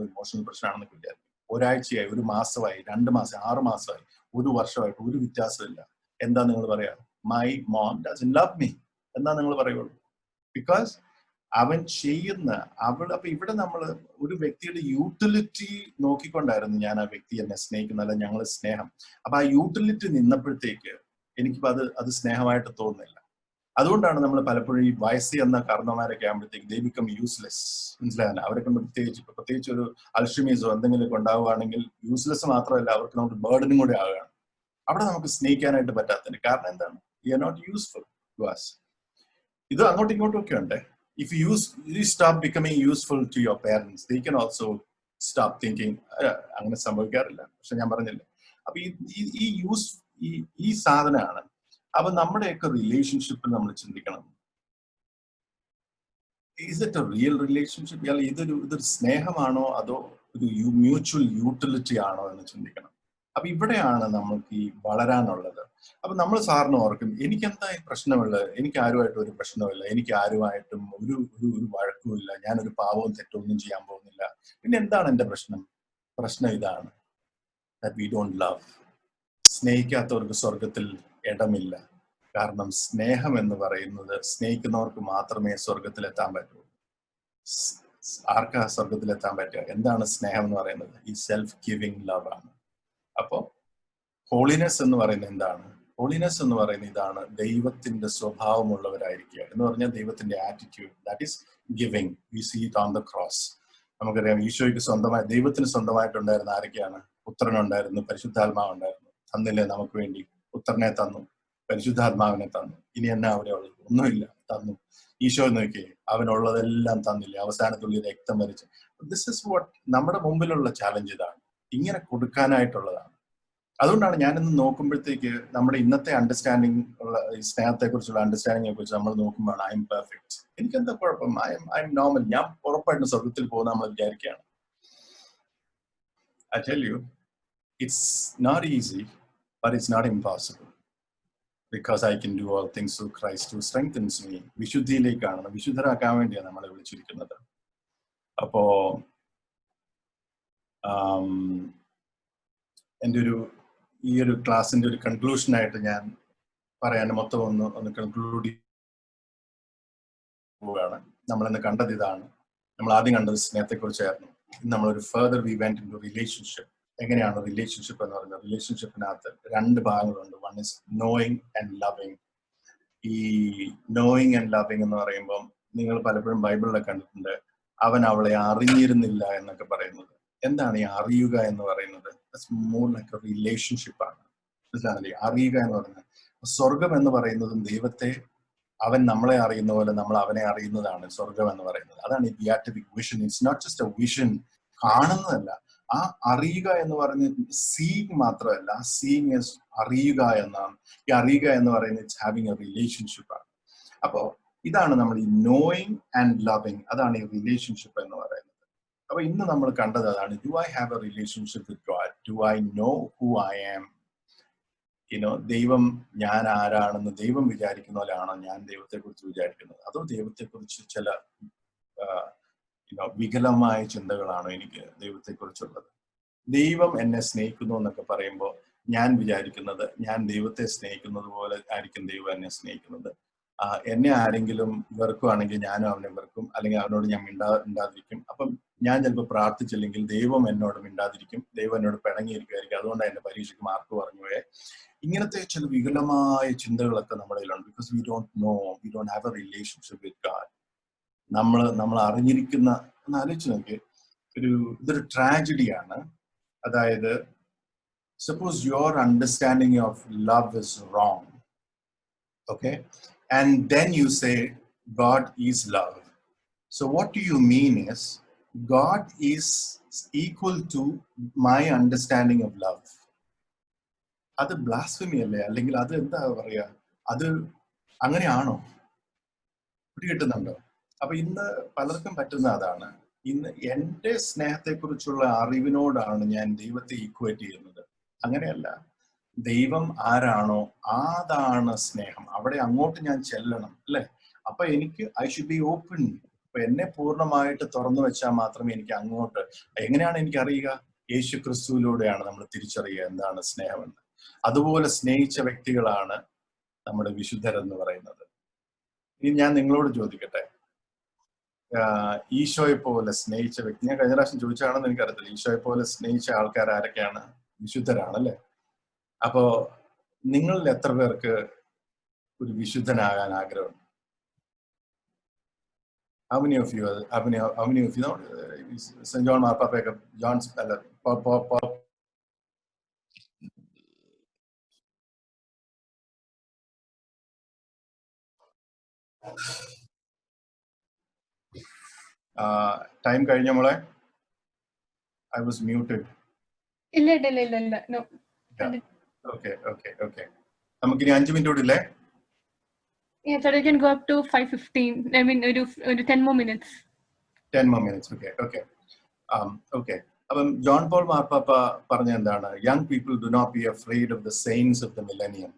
ഇമോഷണൽ പ്രശ്നമാണെന്ന് വിചാരിക്കും. ഒരാഴ്ചയായി, 1 മാസമായി, 2 മാസം, 6 മാസമായി, 1 വർഷമായിട്ട് ഒരു വ്യത്യാസമില്ല. എന്താ നിങ്ങൾ പറയാ? My mom doesn't love me എന്നാ നിങ്ങൾ പറയുള്ളൂ. ബിക്കോസ് അവൻ ചെയ്യുന്ന അപ്പൊ ഇവിടെ നമ്മൾ ഒരു വ്യക്തിയുടെ യൂട്ടിലിറ്റി നോക്കിക്കൊണ്ടായിരുന്നു ഞാൻ ആ വ്യക്തി എന്നെ സ്നേഹിക്കുന്നല്ല, ഞങ്ങൾ സ്നേഹം. അപ്പൊ ആ യൂട്ടിലിറ്റി നിന്നപ്പോഴത്തേക്ക് എനിക്കിപ്പോ അത് സ്നേഹമായിട്ട് തോന്നുന്നില്ല. അതുകൊണ്ടാണ് നമ്മൾ പലപ്പോഴും ഈ വയസ്സ് എന്ന കാരണവന്മാരൊക്കെ ആകുമ്പോഴത്തേക്ക് ദേ ബിക്കം യൂസ്ലെസ്. മനസ്സിലാകാൻ അവരെ കൊണ്ട് പ്രത്യേകിച്ച് ഒരു അൽഷിമീസോ എന്തെങ്കിലുമൊക്കെ ഉണ്ടാവുകയാണെങ്കിൽ യൂസ്ലെസ് മാത്രമല്ല, അവർക്ക് നമുക്ക് ബേർഡനും കൂടെ ആവുകയാണ്. അവിടെ നമുക്ക് സ്നേഹിക്കാനായിട്ട് പറ്റാത്തതിന് കാരണം എന്താണ്? You are not useful to us. ഇത് അങ്ങോട്ടും ഇങ്ങോട്ടും ഒക്കെ ഉണ്ട്. If you stop becoming useful to your parents, they can also stop thinking. അങ്ങനെ സംഭവിക്കാറില്ല, പക്ഷെ ഞാൻ പറഞ്ഞില്ലേ. അപ്പൊ ഈ സാധനമാണ്. അപ്പൊ നമ്മുടെയൊക്കെ റിലേഷൻഷിപ്പിൽ നമ്മൾ ചിന്തിക്കണം, is it A real relationship? അല്ല ഇതൊരു സ്നേഹമാണോ അതോ ഒരു മ്യൂച്വൽ യൂട്ടിലിറ്റി ആണോ എന്ന് ചിന്തിക്കണം. അപ്പൊ ഇവിടെയാണ് നമുക്ക് ഈ വളരാനുള്ളത്. അപ്പൊ നമ്മൾ സാറിന് ഓർക്കും, എനിക്കെന്താ ഈ പ്രശ്നമുള്ളത്? എനിക്ക് ആരുമായിട്ടും ഒരു പ്രശ്നമില്ല, എനിക്ക് ആരുമായിട്ടും ഒരു വഴക്കുമില്ല, ഞാനൊരു പാവവും തെറ്റൊന്നും ചെയ്യാൻ പോകുന്നില്ല. പിന്നെ എന്താണ് എന്റെ പ്രശ്നം ഇതാണ്, that we don't love. സ്നേഹിക്കാത്തവർക്ക് സ്വർഗത്തിൽ ഇടമില്ല. കാരണം സ്നേഹം എന്ന് പറയുന്നത് സ്നേഹിക്കുന്നവർക്ക് മാത്രമേ സ്വർഗത്തിലെത്താൻ പറ്റൂ. ആർക്കാ സ്വർഗത്തിലെത്താൻ പറ്റുക? എന്താണ് സ്നേഹം എന്ന് പറയുന്നത്? ഈ സെൽഫ് ഗിവിങ് ലവ് ആണ്. അപ്പോ ഹോളിനെസ് എന്ന് പറയുന്നത് എന്താണ്? ഹോളിനെസ് എന്ന് പറയുന്നത് ഇതാണ്, ദൈവത്തിന്റെ സ്വഭാവമുള്ളവരായിരിക്കുക എന്ന് പറഞ്ഞാൽ ദൈവത്തിന്റെ attitude, that is giving. We see it on the cross. നമുക്കറിയാം, ഈശോയ്ക്ക് സ്വന്തമായി, ദൈവത്തിന് സ്വന്തമായിട്ടുണ്ടായിരുന്ന ആരൊക്കെയാണ്? പുത്രനുണ്ടായിരുന്നു, പരിശുദ്ധാത്മാവ് ഉണ്ടായിരുന്നു. തന്നില്ലേ നമുക്ക് വേണ്ടി? പുത്രനെ തന്നു, പരിശുദ്ധാത്മാവിനെ തന്നു. ഇനി എന്നാ അവിടെ ഉള്ളത്? ഒന്നുമില്ല, തന്നു. ഈശോ നോക്കിയേ, അവനുള്ളതെല്ലാം തന്നില്ലേ? അവസാനത്തുള്ളി രക്തം വരിച്ച്. ദിസ് ഇസ് വാട്ട് നമ്മുടെ മുമ്പിലുള്ള ചാലഞ്ച്. ഇതാണ്, ഇങ്ങനെ കൊടുക്കാനായിട്ടുള്ളതാണ്. അതുകൊണ്ടാണ് ഞാനിന്ന് നോക്കുമ്പോഴത്തേക്ക് നമ്മുടെ ഇന്നത്തെ അണ്ടർസ്റ്റാൻഡിങ് ഉള്ള ഈ സ്നേഹത്തെ കുറിച്ചുള്ള അണ്ടർസ്റ്റാൻഡിങ്ങിനെ കുറിച്ച് നമ്മൾ നോക്കുമ്പോൾ ഐ എം പെർഫെക്റ്റ്, എനിക്കെന്താ കുഴപ്പം, ഐ എം നോർമൽ, ഞാൻ ഉറപ്പായിട്ടും സ്വർഗത്തിൽ പോകുന്ന നമ്മൾ വിചാരിക്കുകയാണ്. I tell you, it's not easy, but it's not impossible. Because I can do all things through Christ who strengthens me. വിശുദ്ധിയിലേക്കാണ്, വിശുദ്ധരാക്കാൻ വേണ്ടിയാണ് നമ്മളെ വിളിച്ചിരിക്കുന്നത്. അപ്പോ എൻ്റെ ഈ ഒരു ക്ലാസിന്റെ ഒരു കൺക്ലൂഷനായിട്ട് ഞാൻ പറയാൻ മൊത്തം ഒന്ന് കൺക്ലൂഡ് പോവുകയാണ്. നമ്മളിന്ന് കണ്ടത് ഇതാണ്. നമ്മൾ ആദ്യം കണ്ടത് സ്നേഹത്തെക്കുറിച്ചായിരുന്നു. ഇന്ന് നമ്മളൊരു further we went into relationship. എങ്ങനെയാണ് റിലേഷൻഷിപ്പ് എന്ന് പറയുന്നത്? റിലേഷൻഷിപ്പിനകത്ത് രണ്ട് ഭാഗങ്ങളുണ്ട്. One is knowing and loving. ഈ നോയിങ് ആൻഡ് ലവിങ് എന്ന് പറയുമ്പോൾ നിങ്ങൾ പലപ്പോഴും ബൈബിളിലൊക്കെ കണ്ടിട്ടുണ്ട്, അവൻ അവളെ അറിഞ്ഞിരുന്നില്ല എന്നൊക്കെ പറയുന്നത്. എന്താണ് ഈ അറിയുക എന്ന് പറയുന്നത്? മോർ ലൈക്ക് എ റിലേഷൻഷിപ്പാണ്. മനസ്സിലാണല്ലേ? അറിയുക എന്ന് പറയുന്നത്. സ്വർഗം എന്ന് പറയുന്നതും ദൈവത്തെ അവൻ നമ്മളെ അറിയുന്ന പോലെ നമ്മൾ അവനെ അറിയുന്നതാണ് സ്വർഗം എന്ന് പറയുന്നത്. അതാണ് ഈ beatific vision. It's not just a vision, കാണുന്നതല്ല. ആ അറിയുക എന്ന് പറഞ്ഞ് സീയിങ് മാത്രമല്ല, സീയിങ് ഇസ് അറിയുക എന്നാണ്. ഈ അറിയുക എന്ന് പറയുന്നത് ഇറ്റ്സ് ഹാവിങ് എ റിലേഷൻഷിപ്പ് ആണ്. അപ്പോ ഇതാണ് നമ്മൾ ഈ നോയിങ് ആൻഡ് ലവിങ്, അതാണ് ഈ റിലേഷൻഷിപ്പ് എന്ന് പറയുന്നത്. അപ്പൊ ഇന്ന് നമ്മൾ കണ്ടത് അതാണ്. Do I have a relationship with God? Do I know who I am? ദൈവം ഞാൻ ആരാണെന്ന് ദൈവം വിചാരിക്കുന്ന പോലെയാണോ ഞാൻ ദൈവത്തെ കുറിച്ച് വിചാരിക്കുന്നത്? അതോ ദൈവത്തെ കുറിച്ച് ചില വികലമായ ചിന്തകളാണോ എനിക്ക് ദൈവത്തെ കുറിച്ചുള്ളത്? ദൈവം എന്നെ സ്നേഹിക്കുന്നു എന്നൊക്കെ പറയുമ്പോൾ ഞാൻ വിചാരിക്കുന്നത് ഞാൻ ദൈവത്തെ സ്നേഹിക്കുന്നത് പോലെ ആയിരിക്കും ദൈവം എന്നെ സ്നേഹിക്കുന്നത്. എന്നെ ആരെങ്കിലും വെറുക്കുവാണെങ്കിൽ ഞാനും അവനെ വെറുക്കും, അല്ലെങ്കിൽ അവനോട് ഞാൻ മിണ്ടാതിരിക്കും. അപ്പം ഞാൻ ചിലപ്പോൾ പ്രാർത്ഥിച്ചില്ലെങ്കിൽ ദൈവം എന്നോട് മിണ്ടാതിരിക്കും, ദൈവം എന്നോട് പിണങ്ങിയിരിക്കുമായിരിക്കും, അതുകൊണ്ടാണ് എന്റെ പരീക്ഷയ്ക്ക് മാർക്ക് പറഞ്ഞുപോയെ. ഇങ്ങനത്തെ ചില വികലമായ ചിന്തകളൊക്കെ നമ്മുടെ കയ്യിലുണ്ട്. Because we don't have a relationship with God. നമ്മൾ അറിഞ്ഞിരിക്കുന്ന, ഒന്ന് ആലോചിച്ച് നോക്കി, ഇതൊരു ട്രാജഡിയാണ്. അതായത് suppose your understanding of love is wrong, okay, and then you say God is love. So what do you mean is God is equal to my understanding of love. അത് blasphemy അല്ലേ? അല്ലെങ്കിൽ അത് എന്താ പറയാ, അത് അങ്ങനെയാണോ? പിടികിട്ടുന്നുണ്ടോ? അപ്പൊ ഇന്ന് പലർക്കും പറ്റുന്ന അതാണ്. ഇന്ന് എന്റെ സ്നേഹത്തെക്കുറിച്ചുള്ള അറിവിനോടാണ് ഞാൻ ദൈവത്തെ ഈക്വേറ്റ് ചെയ്യുന്നത്. അങ്ങനെയല്ല. ദൈവം ആരാണോ അതാണ് സ്നേഹം. അവിടെ അങ്ങോട്ട് ഞാൻ ചെല്ലണം, അല്ലെ? അപ്പൊ എനിക്ക് ഐ ഷുഡ് ബി ഓപ്പൺ. അപ്പൊ എന്നെ പൂർണ്ണമായിട്ട് തുറന്നു വെച്ചാൽ മാത്രമേ എനിക്ക് അങ്ങോട്ട്. എങ്ങനെയാണ് എനിക്ക് അറിയുക? യേശു ക്രിസ്തുവിലൂടെയാണ് നമ്മൾ തിരിച്ചറിയുക എന്താണ് സ്നേഹമെന്ന്. അതുപോലെ സ്നേഹിച്ച വ്യക്തികളാണ് നമ്മുടെ വിശുദ്ധരെന്ന് പറയുന്നത്. ഇനി ഞാൻ നിങ്ങളോട് ചോദിക്കട്ടെ, ഈശോയെ പോലെ സ്നേഹിച്ച വ്യക്തി, ഞാൻ കഴിഞ്ഞ പ്രാവശ്യം ചോദിച്ചാണെന്ന് എനിക്കറിയത്തില്ല, ഈശോയെ പോലെ സ്നേഹിച്ച ആൾക്കാർ ആരൊക്കെയാണ്? വിശുദ്ധരാണല്ലേ? അപ്പോ നിങ്ങളിൽ എത്ര പേർക്ക് ഒരു വിശുദ്ധനാകാൻ ആഗ്രഹമുണ്ട്? How many of you know St. John മാർപ്പാപ്പയൊക്കെ ജോൺസ് അല്ല ടൈം കഴിഞ്ഞ മോളെ? I was muted. ഇല്ല. No. Okay. നമുക്കിനി 5 മിനിറ്റ് കൂടി ഇല്ലേ? Yeah, so you can go up to 5:15. I mean, 10 more minutes. 10 more minutes. Okay. അപ്പം ജോൺ പോൾ മാർപ്പാപ്പ പറഞ്ഞ എന്താണ്? Young people do not be afraid of the saints of the millennium.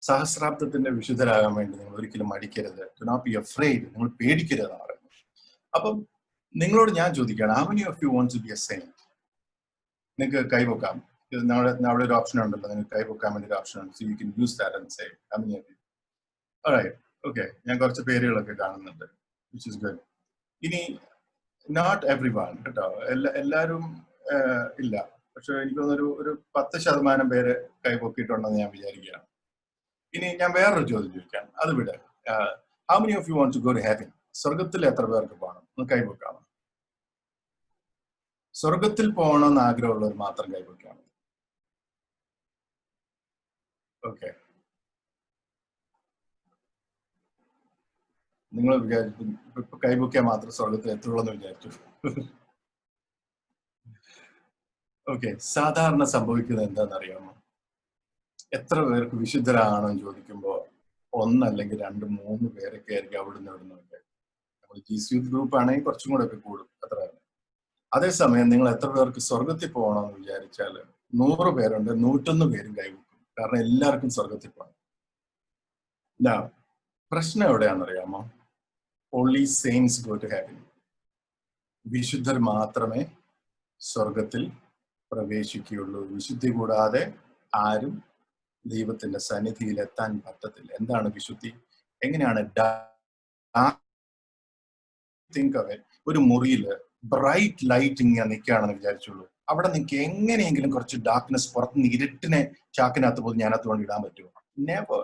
സഹസ്രാബ്ദത്തിന്റെ വിശുദ്ധരാകാൻ വേണ്ടി നിങ്ങൾ ഒരിക്കലും മടിക്കരുത്. Do not be afraid. നിങ്ങൾ പേടിക്കരുതെന്ന് പറയുന്നത്. അപ്പം നിങ്ങളോട് ഞാൻ ചോദിക്കുകയാണ്, how many of you want to be a saint? നിങ്ങൾക്ക് കൈവെക്കാം. അവിടെ ഒരു ഓപ്ഷൻ ഉണ്ടല്ലോ, നിങ്ങൾക്ക് കൈവെക്കാൻ വേണ്ടി ഒരു ഓപ്ഷൻ ഉണ്ട്. So you can use that and say how many of you? Alright. Okay. ഞാൻ കുറച്ച് പേരുകളൊക്കെ കാണുന്നുണ്ട്, which is good. ഇനി നോട്ട് എവ്രി വൺ കേട്ടോ, എല്ലാവരും ഇല്ല. പക്ഷെ എനിക്ക് തോന്നുന്നു ഒരു 10% പേര് കൈപൊക്കിയിട്ടുണ്ടെന്ന് ഞാൻ വിചാരിക്കുകയാണ്. ഇനി ഞാൻ വേറൊരു ചോദ്യം ചോദിക്കാം, അത് വിട്. How many of you want to go to heaven? സ്വർഗത്തിൽ എത്ര പേർക്ക് പോകണം? ഒന്ന് കൈപൊക്കാമോ? സ്വർഗത്തിൽ പോകണമെന്ന് ആഗ്രഹമുള്ളവർ മാത്രം കൈപൊക്കാമോ? ഓക്കെ. നിങ്ങൾ വിചാരിച്ചു ഇപ്പൊ കൈപൊക്കിയാൽ മാത്രം സ്വർഗത്തിൽ എത്തുള്ളൂ എന്ന് വിചാരിച്ചു. ഓക്കെ. സാധാരണ സംഭവിക്കുന്നത് എന്താണെന്നറിയാമോ? എത്ര പേർക്ക് വിശുദ്ധരാണെന്ന് ചോദിക്കുമ്പോൾ 1 അല്ലെങ്കിൽ 2, 3 പേരൊക്കെ ആയിരിക്കും അവിടുന്ന് ഇവിടുന്നൊക്കെ. നമ്മൾ GC ഗ്രൂപ്പ് ആണെങ്കിൽ കുറച്ചും കൂടെ ഒക്കെ കൂടും, അത്ര തന്നെ. അതേസമയം നിങ്ങൾ എത്ര പേർക്ക് സ്വർഗത്തിൽ പോകണമെന്ന് വിചാരിച്ചാൽ 100 പേരുണ്ട്, 101 പേരും കൈവെക്കും. കാരണം എല്ലാവർക്കും സ്വർഗത്തിൽ പോകണം. പ്രശ്നം എവിടെയാണെന്നറിയാമോ? Only saints go to heaven. വിശുദ്ധർ മാത്രമേ സ്വർഗത്തിൽ പ്രവേശിക്കുകയുള്ളൂ. വിശുദ്ധി കൂടാതെ ആരും ദൈവത്തിന്റെ സന്നിധിയിൽ എത്താൻ പറ്റത്തില്ല. എന്താണ് വിശുദ്ധി? എങ്ങനെയാണ് തിങ്ക് ഓഫ് ഇറ്റ്, ഒരു മുറിയിൽ ബ്രൈറ്റ് ലൈറ്റ് ഇങ്ങനെ നിൽക്കുകയാണെന്ന് വിചാരിച്ചുള്ളൂ. അവിടെ നിങ്ങൾക്ക് എങ്ങനെയെങ്കിലും കുറച്ച് ഡാർക്ക്നെസ് പുറത്തുനിന്ന് ഇരുട്ടിനെ ചാക്കിനകത്ത് പോയി ഞാനകത്ത് കൊണ്ട് ഇടാൻ പറ്റുമോ? നെവർ.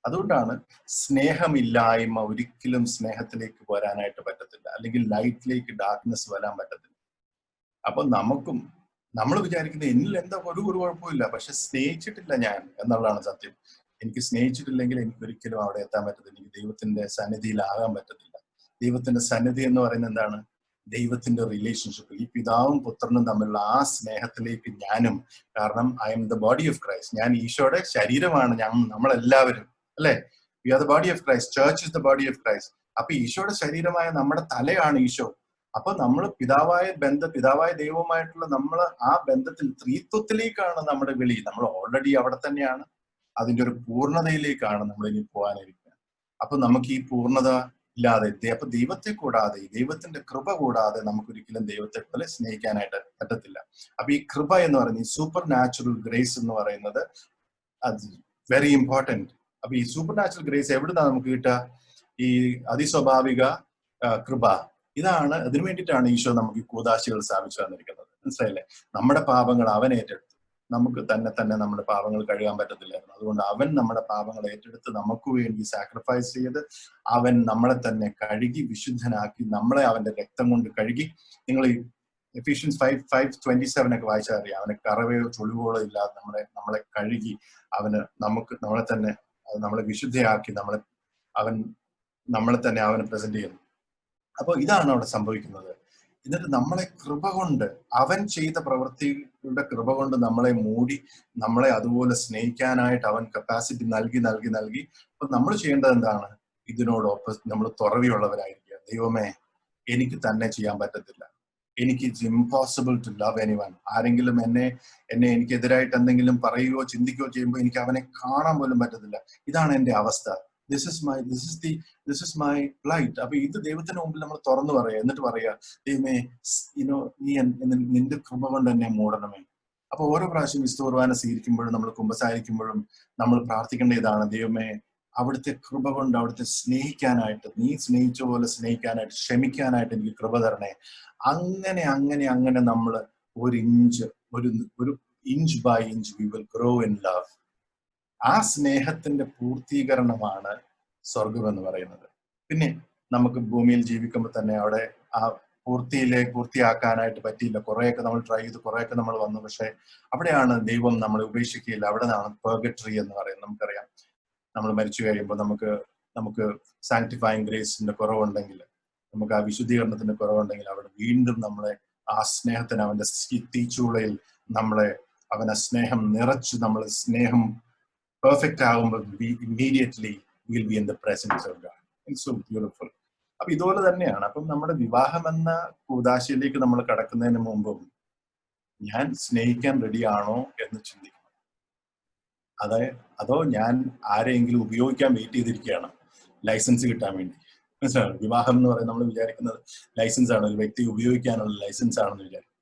അതുകൊണ്ടാണ് സ്നേഹമില്ലായ്മ ഒരിക്കലും സ്നേഹത്തിലേക്ക് വരാനായിട്ട് പറ്റത്തില്ല, അല്ലെങ്കിൽ ലൈറ്റിലേക്ക് ഡാർക്ക്നെസ് വരാൻ പറ്റത്തില്ല. അപ്പൊ നമ്മൾ വിചാരിക്കുന്നത് എന്നിൽ എന്താ ഒരു കുഴപ്പമില്ല, പക്ഷെ സ്നേഹിച്ചിട്ടില്ല ഞാൻ എന്നുള്ളതാണ് സത്യം. എനിക്ക് സ്നേഹിച്ചിട്ടില്ലെങ്കിൽ എനിക്ക് ഒരിക്കലും അവിടെ എത്താൻ പറ്റത്തില്ല, എനിക്ക് ദൈവത്തിന്റെ സന്നിധിയിലാകാൻ പറ്റത്തില്ല. ദൈവത്തിന്റെ സന്നിധി എന്ന് പറയുന്നത് എന്താണ്? ദൈവത്തിന്റെ റിലേഷൻഷിപ്പ്, ഈ പിതാവും പുത്രനും തമ്മിലുള്ള ആ സ്നേഹത്തിലേക്ക് ഞാനും, കാരണം I am the body of Christ, ഞാൻ ഈശോയുടെ ശരീരമാണ്, നമ്മളെല്ലാവരും, അല്ലെ? We are the body of Christ, church is the body of Christ. അപ്പൊ ഈശോയുടെ ശരീരമായ നമ്മുടെ തലയാണ് ഈശോ. അപ്പൊ നമ്മൾ പിതാവായ ദൈവവുമായിട്ടുള്ള നമ്മൾ ആ ബന്ധത്തിൽ ത്രിത്വത്തിലേക്കാണ് നമ്മുടെ വിളി. നമ്മൾ ഓൾറെഡി അവിടെ തന്നെയാണ്, അതിന്റെ ഒരു പൂർണ്ണതയിലേക്കാണ് നമ്മൾ ഇനി പോകാനിരിക്കുന്നത്. അപ്പൊ നമുക്ക് ഈ പൂർണ്ണത ഇല്ലാതെ, അപ്പൊ ദൈവത്തെ കൂടാതെ, ദൈവത്തിന്റെ കൃപ കൂടാതെ നമുക്കൊരിക്കലും ദൈവത്തെ പോലെ സ്നേഹിക്കാനായിട്ട് പറ്റത്തില്ല. അപ്പൊ ഈ കൃപ എന്ന് പറയുന്നത്, ഈ സൂപ്പർ നാച്ചുറൽ ഗ്രേസ് എന്ന് പറയുന്നത് അത് വെരി ഇമ്പോർട്ടൻറ്റ്. അപ്പൊ ഈ സൂപ്പർ നാച്ചുറൽ ഗ്രേസ് എവിടുന്നാണ് നമുക്ക് കിട്ടുക? ഈ അതിസ്വാഭാവിക കൃപ. ഇതാണ്, അതിനു വേണ്ടിയിട്ടാണ് ഈശോ നമുക്ക് ഈ കൂദാശികൾ സ്ഥാപിച്ചു തന്നിരിക്കുന്നത്. മനസ്സിലായില്ലേ? നമ്മുടെ പാപങ്ങൾ അവൻ ഏറ്റെടുത്തു. നമുക്ക് തന്നെ നമ്മുടെ പാപങ്ങൾ കഴുകാൻ പറ്റത്തില്ലായിരുന്നു. അതുകൊണ്ട് അവൻ നമ്മുടെ പാപങ്ങൾ ഏറ്റെടുത്ത് നമുക്ക് വേണ്ടി സാക്രിഫൈസ് ചെയ്ത് അവൻ നമ്മളെ തന്നെ കഴുകി വിശുദ്ധനാക്കി, നമ്മളെ അവന്റെ രക്തം കൊണ്ട് കഴുകി. നിങ്ങൾ ഈ എഫീഷ്യൻസ് 5:27 ഒക്കെ വായിച്ചാൽ അറിയാം, അവനെ കറവയോ ചുളിവുകളോ ഇല്ലാതെ നമ്മളെ കഴുകി നമ്മളെ വിശുദ്ധയാക്കി, അവൻ നമ്മളെ തന്നെ അവന് പ്രസന്റ് ചെയ്യുന്നു. അപ്പോൾ ഇതാണ് അവിടെ സംഭവിക്കുന്നത്. എന്നിട്ട് നമ്മളെ കൃപ കൊണ്ട്, അവൻ ചെയ്ത പ്രവൃത്തികളുടെ കൃപ കൊണ്ട് നമ്മളെ മൂടി, നമ്മളെ അതുപോലെ സ്നേഹിക്കാനായിട്ട് അവൻ കപ്പാസിറ്റി നൽകി. അപ്പൊ നമ്മൾ ചെയ്യേണ്ടത് എന്താണ്? നമ്മൾ തുറവിയുള്ളവരായിരിക്കുക. ദൈവമേ, എനിക്ക് തന്നെ ചെയ്യാൻ പറ്റത്തില്ല, it's impossible to love anyone. ആരെങ്കിലും എന്നെ എനിക്കെതിരായിട്ട് എന്തെങ്കിലും പറയുകയോ ചിന്തിക്കുകയോ ചെയ്യുമ്പോൾ എനിക്ക് അവനെ കാണാൻ പോലും പറ്റത്തില്ല. ഇതാണ് എന്റെ അവസ്ഥ. This is my blight. അപ്പൊ ഇത് ദൈവത്തിന് മുമ്പിൽ നമ്മൾ തുറന്നു പറയുക, എന്നിട്ട് പറയുക, ദൈവമേ, നിന്റെ കൃപ കൊണ്ട് എന്നെ മൂടണമേ. അപ്പൊ ഓരോ പ്രാവശ്യം വിശുദ്ധ കുർബാന സ്വീകരിക്കുമ്പോഴും നമ്മൾ കുമ്പസാരിക്കുമ്പോഴും നമ്മൾ പ്രാർത്ഥിക്കേണ്ട ഇതാണ്, ദൈവമേ, അവിടുത്തെ കൃപ കൊണ്ട് അവിടുത്തെ സ്നേഹിക്കാനായിട്ട്, നീ സ്നേഹിച്ച പോലെ സ്നേഹിക്കാനായിട്ട്, ക്ഷമിക്കാനായിട്ട് എനിക്ക് കൃപ തരണേ. അങ്ങനെ നമ്മൾ ഒരു inch by inch we will grow in love. ആ സ്നേഹത്തിന്റെ പൂർത്തീകരണമാണ് സ്വർഗം എന്ന് പറയുന്നത്. പിന്നെ നമുക്ക് ഭൂമിയിൽ ജീവിക്കുമ്പോൾ തന്നെ അവിടെ ആ പൂർത്തിയാക്കാനായിട്ട് പറ്റിയില്ല. കുറെയൊക്കെ നമ്മൾ ട്രൈ ചെയ്ത്, കുറെയൊക്കെ നമ്മൾ വന്നു, പക്ഷെ അവിടെയാണ് ദൈവം നമ്മളെ ഉപേക്ഷിക്കുകയില്ല. അവിടെയാണ് പെർഗട്ടറി എന്ന് പറയുന്നത്. നമുക്കറിയാം, നമ്മൾ മരിച്ചു കഴിയുമ്പോൾ നമുക്ക് സാങ്ക്ടിഫൈങ് ഗ്രേസിന്റെ കുറവുണ്ടെങ്കിൽ, നമുക്ക് ആ വിശുദ്ധീകരണത്തിന്റെ കുറവുണ്ടെങ്കിൽ, അവിടെ വീണ്ടും നമ്മളെ ആ സ്നേഹത്തിന്, അവന്റെ തീച്ചൂളയിൽ അവനെ സ്നേഹം നിറച്ച്, നമ്മൾ സ്നേഹം പെർഫെക്റ്റ് ആകുമ്പോൾ immediately will be in the presence of God. It's so beautiful. അപ്പൊ ഇതുപോലെ തന്നെയാണ്. അപ്പം നമ്മുടെ വിവാഹം എന്ന കൂദാശയിലേക്ക് നമ്മൾ കടക്കുന്നതിന് മുമ്പും ഞാൻ സ്നേഹിക്കാൻ റെഡിയാണോ എന്ന് ചിന്തിക്കണം. അതോ ഞാൻ ആരെയെങ്കിലും ഉപയോഗിക്കാൻ വെയിറ്റ് ചെയ്തിരിക്കുകയാണ് ലൈസൻസ് കിട്ടാൻ വേണ്ടി? മനസ്സിലാവും? വിവാഹം എന്ന് പറയുന്നത് നമ്മൾ വിചാരിക്കുന്നത് ലൈസൻസ് ആണ്, ഒരു വ്യക്തി ഉപയോഗിക്കാനുള്ള ലൈസൻസ് ആണെന്ന് വിചാരിക്കും.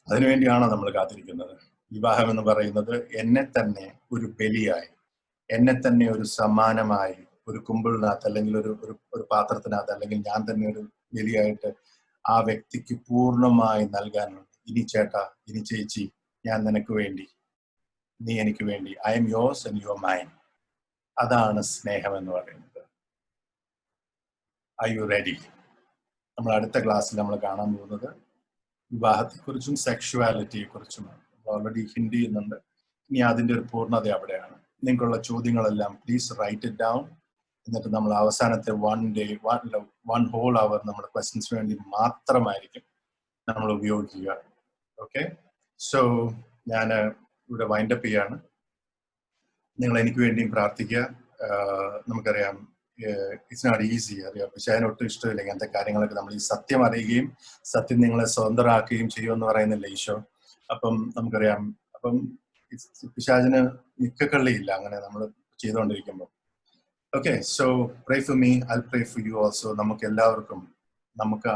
അതിനുവേണ്ടിയാണോ നമ്മൾ കാത്തിരിക്കുന്നത്? വിവാഹം എന്ന് പറയുന്നത് എന്നെ തന്നെ ഒരു ബലിയായി, എന്നെ തന്നെ ഒരു സമ്മാനമായി, ഒരു കുമ്പിളിനകത്ത് അല്ലെങ്കിൽ ഒരു പാത്രത്തിനകത്ത്, അല്ലെങ്കിൽ ഞാൻ തന്നെ ഒരു ബലിയായിട്ട് ആ വ്യക്തിക്ക് പൂർണ്ണമായി നൽകാനുണ്ട്. ഇനി ചേട്ടാ, ഇനി ചേച്ചി, ഞാൻ നിനക്ക് വേണ്ടി, നീ എനിക്ക് വേണ്ടി, I M yours and you are mine. അതാണ് സ്നേഹം എന്ന് പറയുന്നത്. Are you ready? നമ്മൾ അടുത്ത ക്ലാസ്സിൽ നമ്മൾ കാണാൻ പോകുന്നത് വിവാഹത്തെക്കുറിച്ചും സെക്ഷുവാലിറ്റിയെ കുറിച്ചുമാണ്. ഓൾറെഡി ഹിന്റ് ചെയ്യുന്നുണ്ട്. ഇനി അതിന്റെ ഒരു പൂർണ്ണത അവിടെയാണ്. നിങ്ങൾക്കുള്ള ചോദ്യങ്ങളെല്ലാം പ്ലീസ് റൈറ്റ് ഇറ്റ് ഡൗൺ. എന്നിട്ട് നമ്മൾ അവസാനത്തെ 1 whole hour നമ്മുടെ ക്വസ്റ്റ്യൻസ് വേണ്ടി മാത്രമായിരിക്കും നമ്മൾ ഉപയോഗിക്കുക. ഓക്കെ, സോ ഞാൻ ഇവിടെ വൈൻഡപ്പ് ചെയ്യാണ്. നിങ്ങൾ എനിക്ക് വേണ്ടിയും പ്രാർത്ഥിക്കുക. നമുക്കറിയാം, ഇറ്റ്സ് നോട്ട് ഈസി. അറിയാം, പക്ഷെ അതിനൊട്ടും ഇഷ്ടമില്ല ഇങ്ങനത്തെ കാര്യങ്ങളൊക്കെ. നമ്മൾ ഈ സത്യം അറിയുകയും സത്യം നിങ്ങളെ സ്വതന്ത്രമാക്കുകയും ചെയ്യുമെന്ന് പറയുന്നില്ല ഈശോ. അപ്പം നമുക്കറിയാം, അപ്പം പിശാചിന് നിക്കക്കള്ളിയില്ല അങ്ങനെ നമ്മൾ ചെയ്തുകൊണ്ടിരിക്കുമ്പോൾ. Okay, so pray for me, I pray for you also. നമുക്ക് എല്ലാവർക്കും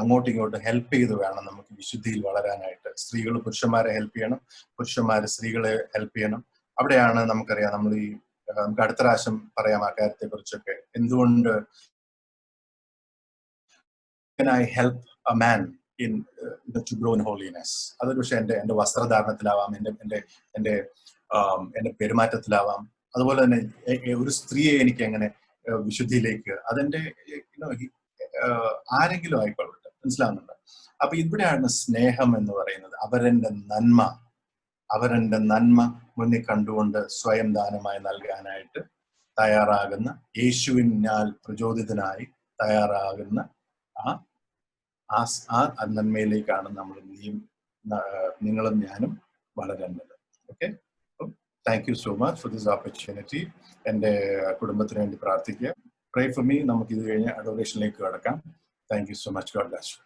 അങ്ങോട്ടും ഇങ്ങോട്ടും ഹെൽപ്പ് ചെയ്ത് വേണം നമുക്ക് വിശുദ്ധിയിൽ വളരാനായിട്ട്. സ്ത്രീകൾ പുരുഷന്മാരെ ഹെൽപ്പ് ചെയ്യണം, പുരുഷന്മാർ സ്ത്രീകളെ ഹെൽപ്പ് ചെയ്യണം. അവിടെയാണ് നമുക്കറിയാം, നമുക്ക് അടുത്ത പ്രാവശ്യം പറയാം ആ കാര്യത്തെ കുറിച്ചൊക്കെ. എന്തുകൊണ്ട് can I help a man in to grow in holiness? അതൊരു പക്ഷേ എൻ്റെ വസ്ത്രധാരണത്തിലാവാം, എൻ്റെ പെരുമാറ്റത്തിലാവാം. അതുപോലെ തന്നെ ഒരു സ്ത്രീയെ എനിക്ക് എങ്ങനെ വിശുദ്ധിയിലേക്ക്, അതെന്റെ ആരെങ്കിലും ആയിക്കൊള്ളട്ടെ, മനസ്സിലാവുന്നുണ്ട്. അപ്പൊ ഇവിടെയാണ് സ്നേഹം എന്ന് പറയുന്നത്. അവരെന്റെ നന്മ മുന്നിൽ കണ്ടുകൊണ്ട് സ്വയം ദാനമായി നൽകാനായിട്ട് തയ്യാറാകുന്ന, യേശുവിനാൽ പ്രചോദിതനായി തയ്യാറാകുന്ന ആ നന്മയിലേക്കാണ് നിങ്ങളും ഞാനും വളരേണ്ടത്. Okay, thank you so much for this opportunity. എൻ്റെ കുടുംബത്തിന് വേണ്ടി പ്രാർത്ഥിക്കുക. Pray for me. നമുക്ക് ഇത് കഴിഞ്ഞ് അഡോറേഷനിലേക്ക് കടക്കാം. Thank you so much. God bless U.